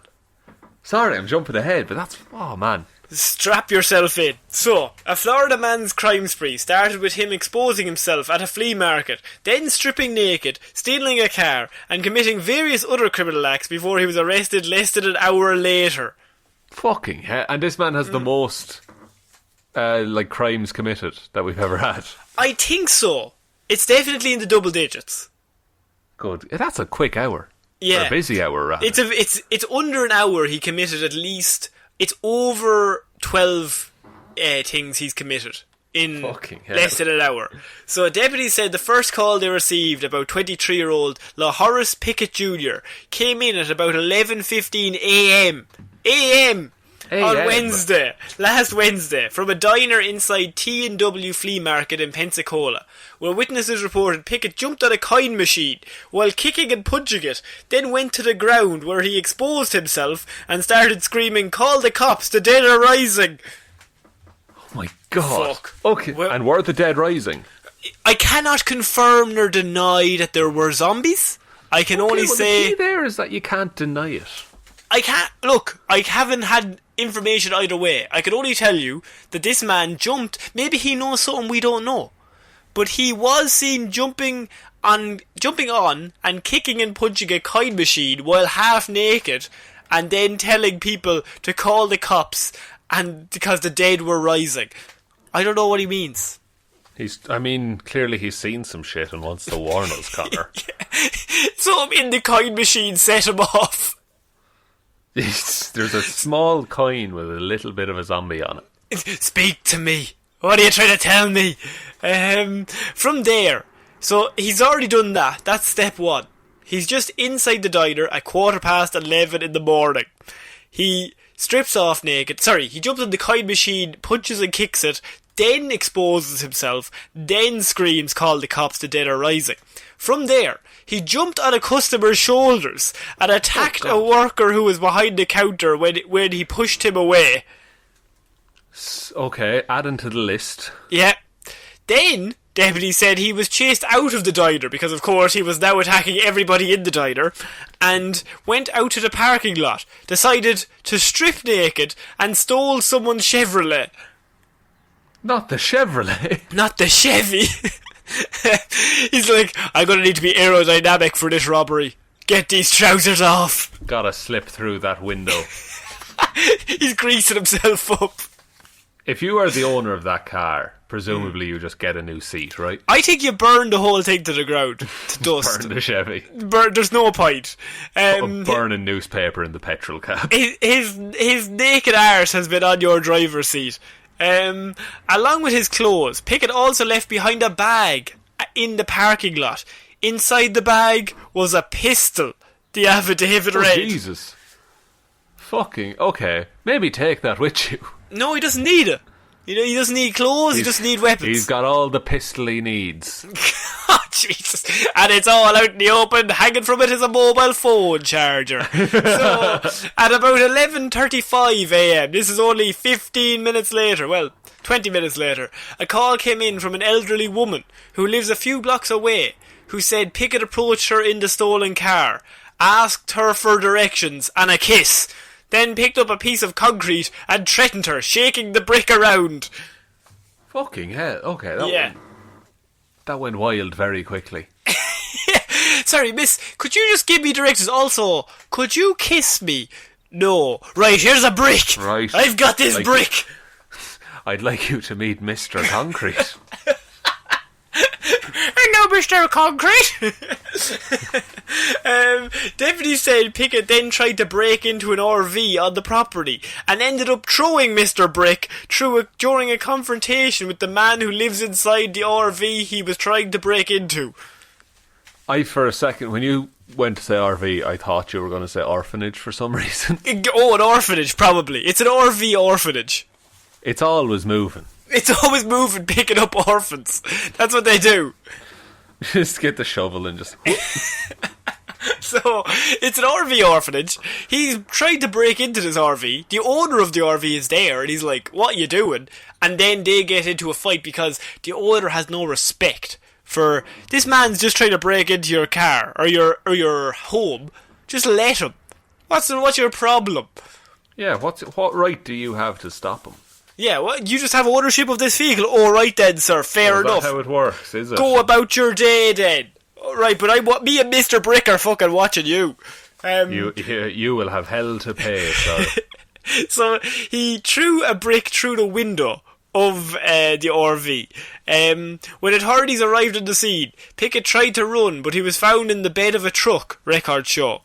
Sorry, I'm jumping ahead, but that's... Oh, man.
Strap yourself in. So, a Florida man's crime spree started with him exposing himself at a flea market, then stripping naked, stealing a car, and committing various other criminal acts before he was arrested less than an hour later.
Fucking hell. And this man has the most, crimes committed that we've ever had.
I think so. It's definitely in the double digits.
Good. That's a quick hour.
Yeah.
Or a busy hour, rather.
It's under an hour he committed at least... It's over 12 things he's committed in less than an hour. So deputies said the first call they received about 23-year-old LaHorace Pickett Jr. came in at about 11:15 a.m. last Wednesday, from a diner inside T&W Flea Market in Pensacola, where witnesses reported Pickett jumped on a coin machine while kicking and punching it, then went to the ground where he exposed himself and started screaming, "Call the cops, the dead are rising!"
Oh my God.
Fuck.
Okay,
Well,
and were the dead rising?
I cannot confirm nor deny that there were zombies. I can only say...
The key there is that you can't deny it.
I can't... Look, I haven't had information either way. I can only tell you that this man jumped. Maybe he knows something we don't know. But he was seen jumping on and kicking and punching a coin machine while half naked, and then telling people to call the cops and because the dead were rising. I don't know what he means.
Clearly he's seen some shit and wants to warn us, Connor.
Something in the coin machine set him off.
There's a small coin with a little bit of a zombie on it.
Speak to me. What are you trying to tell me? From there, so he's already done that. That's step one. He's just inside the diner at 11:15 in the morning. He strips off naked. He jumps on the coin machine, punches and kicks it, then exposes himself, then screams, "Call the cops, the dead are rising." From there, he jumped on a customer's shoulders and attacked a worker who was behind the counter when he pushed him away.
Okay, adding to the list.
Yeah. Then, deputy said he was chased out of the diner because, of course, he was now attacking everybody in the diner, and went out to the parking lot, decided to strip naked, and stole someone's Chevrolet.
Not the Chevrolet.
Not the Chevy. He's like, "I'm going to need to be aerodynamic for this robbery. Get these trousers off."
Gotta slip through that window.
He's greasing himself up.
If you are the owner of that car, presumably you just get a new seat, right?
I think you burn the whole thing to the ground, to dust.
Burn the Chevy.
There's no point.
Burning newspaper in the petrol cap.
His naked arse has been on your driver's seat. Along with his clothes, Pickett also left behind a bag in the parking lot. Inside the bag was a pistol, the affidavit read.
Jesus. Fucking, okay. Maybe take that with you.
No, he doesn't need it. He doesn't need clothes, he doesn't need weapons.
He's got all the pistol he needs.
Oh, Jesus. And it's all out in the open. Hanging from it is a mobile phone charger. So, at about 11:35am, this is only 15 minutes later, well, 20 minutes later, a call came in from an elderly woman who lives a few blocks away, who said Pickett approached her in the stolen car, asked her for directions and a kiss, then picked up a piece of concrete and threatened her, shaking the brick around.
Fucking hell. Okay, that went wild very quickly.
Sorry, miss, could you just give me directions? Also, could you kiss me? No. Right, here's a brick.
Right.
I've got this brick.
I'd like you to meet Mr. Concrete.
Hello, Mr. Concrete. Deputy said Pickett then tried to break into an RV on the property and ended up throwing Mr. Brick during a confrontation with the man who lives inside the RV he was trying to break into.
For a second, when you went to say RV, I thought you were going to say orphanage for some reason.
Oh, an orphanage, probably. It's an RV orphanage.
It's always moving.
It's always moving, picking up orphans. That's what they do.
Just get the shovel and just...
So, it's an RV orphanage. He's trying to break into this RV. The owner of the RV is there, and he's like, "What are you doing?" And then they get into a fight because the owner has no respect for... This man's just trying to break into your car, or your home. Just let him. What's your problem?
Yeah, what right do you have to stop him?
Yeah, well, you just have ownership of this vehicle. All right then, sir. Fair enough.
That's how it works, is it?
Go about your day then. All right, but me and Mr. Brick are fucking watching you.
You will have hell to pay, sir.
So he threw a brick through the window of the RV. When authorities arrived on the scene, Pickett tried to run, but he was found in the bed of a truck, records show.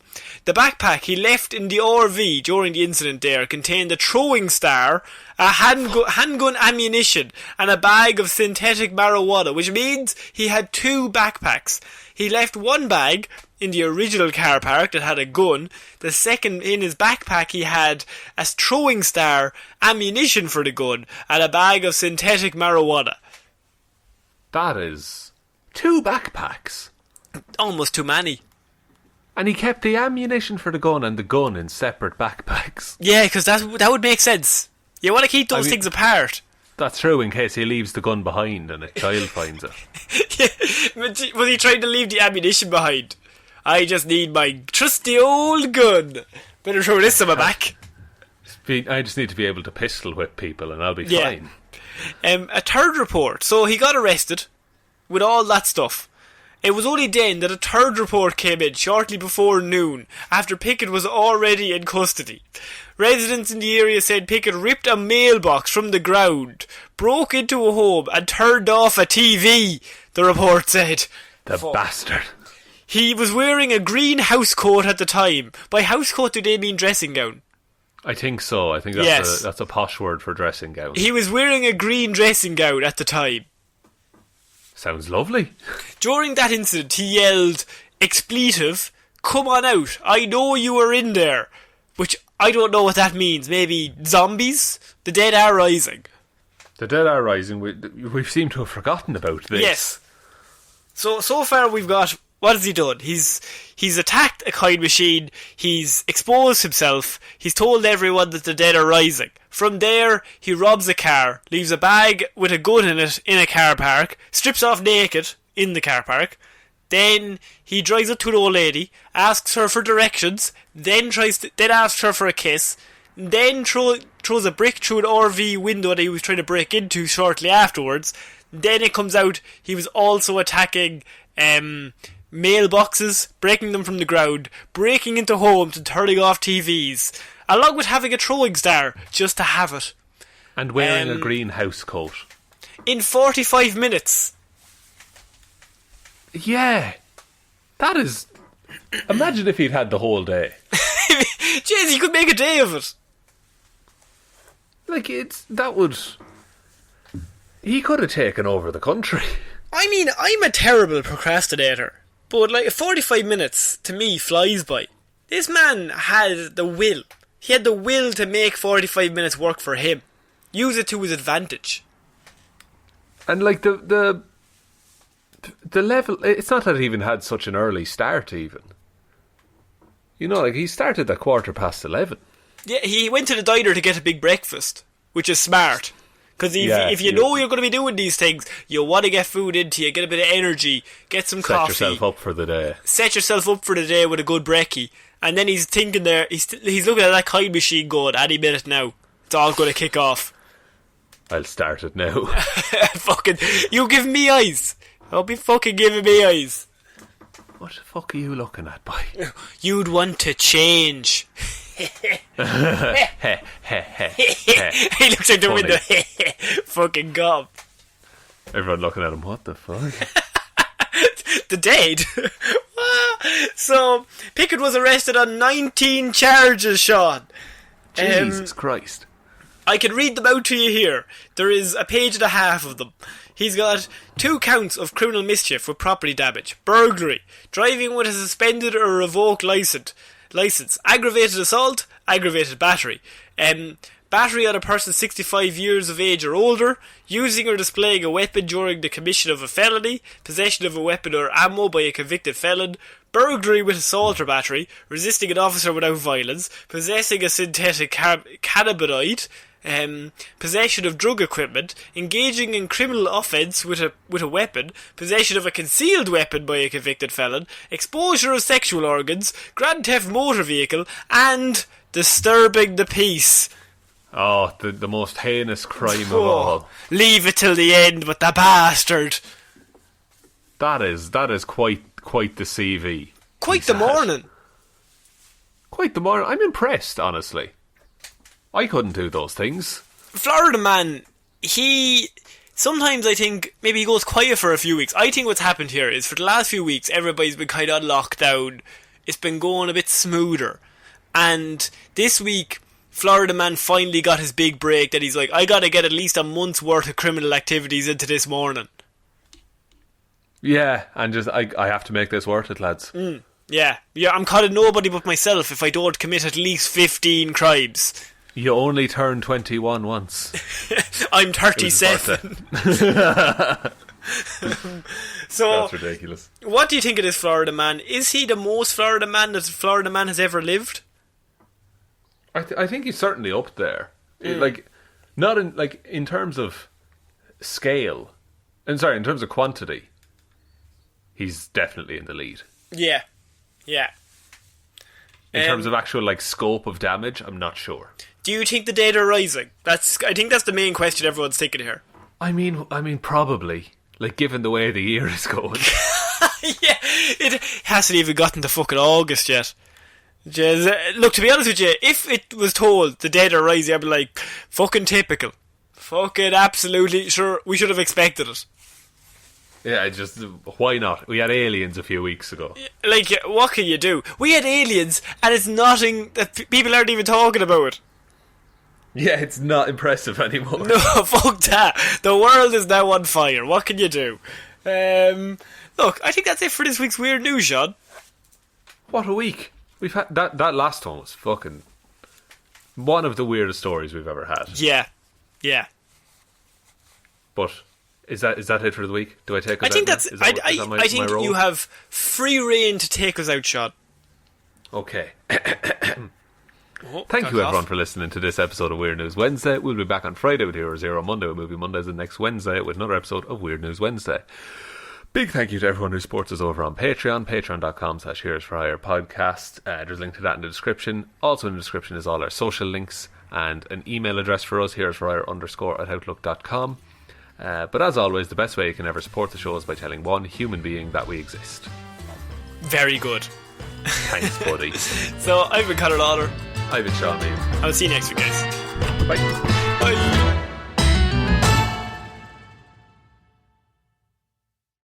The backpack he left in the RV during the incident there contained a throwing star, a handgun ammunition, and a bag of synthetic marijuana, which means he had 2 backpacks. He left one bag in the original car park that had a gun. The second, in his backpack, he had a throwing star, ammunition for the gun, and a bag of synthetic marijuana.
That is 2 backpacks.
Almost too many.
And he kept the ammunition for the gun and the gun in separate backpacks.
Yeah, because that would make sense. You want to keep those things apart.
That's true, in case he leaves the gun behind and a child finds it.
Yeah, was he trying to leave the ammunition behind? I just need my trusty old gun. Better throw this in my back.
I just need to be able to pistol whip people and I'll be fine.
A third report. So he got arrested with all that stuff. It was only then that a third report came in shortly before noon, after Pickett was already in custody. Residents in the area said Pickett ripped a mailbox from the ground, broke into a home and turned off a TV, the report said.
The bastard.
He was wearing a green housecoat at the time. By housecoat do they mean dressing gown?
I think so. I think that's a posh word for dressing gown.
He was wearing a green dressing gown at the time.
Sounds lovely.
During that incident, he yelled, expletive, come on out, I know you were in there. Which, I don't know what that means. Maybe zombies? The dead are rising.
The dead are rising. We seem to have forgotten about this.
Yes. So far we've got... What has he done? He's attacked a coin machine, he's exposed himself, he's told everyone that the dead are rising. From there, he robs a car, leaves a bag with a gun in it in a car park, strips off naked in the car park, then he drives up to an old lady, asks her for directions, then asks her for a kiss, then throws a brick through an RV window that he was trying to break into shortly afterwards. Then it comes out he was also attacking mailboxes, breaking them from the ground, breaking into homes and turning off TVs, along with having a throwing star just to have it.
And wearing a green house coat.
In 45 minutes.
Yeah. That is... Imagine if he'd had the whole day.
Jeez, he could make a day of it.
Like, he could have taken over the country.
I mean, I'm a terrible procrastinator, but like 45 minutes to me flies by. This man had the will. He had the will to make 45 minutes work for him. Use it to his advantage.
And like the level, it's not that he even had such an early start even. You know, like he started at 11:15.
Yeah, he went to the diner to get a big breakfast, which is smart. Because if you know you're going to be doing these things, you want to get food into you, get a bit of energy, get some coffee.
Set yourself up for the day.
Set yourself up for the day with a good brekkie. And then he's thinking there, he's looking at that coin machine going, any minute now, it's all going to kick off.
I'll start it now.
Fucking, you give me eyes. Don't be fucking giving me eyes.
What the fuck are you looking at, boy?
You'd want to change. He looks out the window. Fucking gob.
Everyone looking at him. What the fuck?
The dead. So Pickett was arrested on 19 charges, Sean.
Jesus Christ.
I can read them out to you here. There is a page and a half of them. He's got 2 counts of criminal mischief with property damage, burglary, driving with a suspended or revoked license, aggravated assault, aggravated battery, battery on a person 65 years of age or older, using or displaying a weapon during the commission of a felony, possession of a weapon or ammo by a convicted felon, burglary with assault or battery, resisting an officer without violence, possessing a synthetic cannabinoid, possession of drug equipment, engaging in criminal offence with a weapon, possession of a concealed weapon by a convicted felon, exposure of sexual organs, grand theft motor vehicle, and disturbing the peace.
Oh, the most heinous crime of all.
Leave it till the end with the bastard.
That is quite the CV.
Quite the morning.
Quite the morning. I'm impressed, honestly. I couldn't do those things.
Florida man, sometimes I think maybe he goes quiet for a few weeks. I think what's happened here is for the last few weeks everybody's been kind of on lockdown. it's been going a bit smoother. And this week, Florida man finally got his big break that he's like, I gotta get at least a month's worth of criminal activities into this morning.
Yeah, and just I have to make this worth it, lads.
Yeah, I'm calling nobody but myself if I don't commit at least 15 crimes.
You only turned 21 once.
I'm 37. So
that's ridiculous.
What do you think of this Florida man? Is he the most Florida man that Florida man has ever lived?
I think he's certainly up there. Like, not in in terms of scale, in terms of quantity. He's definitely in the lead.
Yeah.
In terms of actual scope of damage, I'm not sure.
Do you think the dead are rising? I think that's the main question everyone's thinking here. I
mean, probably. Given the way the year is going.
Yeah, it hasn't even gotten to fucking August yet. Look, to be honest with you, if it was told the dead are rising, I'd be like, fucking typical. Fucking absolutely, sure, we should have expected it.
Yeah, why not? We had aliens a few weeks ago.
What can you do? We had aliens, and it's nothing that people aren't even talking about.
Yeah, it's not impressive anymore.
No, fuck that. The world is now on fire. What can you do? Look, I think that's it for this week's Weird News, Sean.
What a week. We've had that last one was fucking one of the weirdest stories we've ever had.
Yeah.
But is that it for the week? Do I take us out?
I think that's. I think
my role?
you have free reign to take us out, Sean.
Okay. Thank you everyone for listening to this episode of Weird News Wednesday. We'll be back on Friday with Hero Zero, Monday with Movie Mondays, and next Wednesday with another episode of Weird News Wednesday. Big thank you to everyone who supports us over on Patreon, patreon.com/Heroes for Hire podcast. There's a link to that in the description. Also in the description is all our social links and an email address for us, heroesforhire_@outlook.com. But as always, the best way you can ever support the show is by telling one human being that we exist.
Very good.
Thanks, buddy.
So, I've been Ciara Lawler.
I've been Sean Mead.
I'll see you next week, guys.
Bye.
Bye.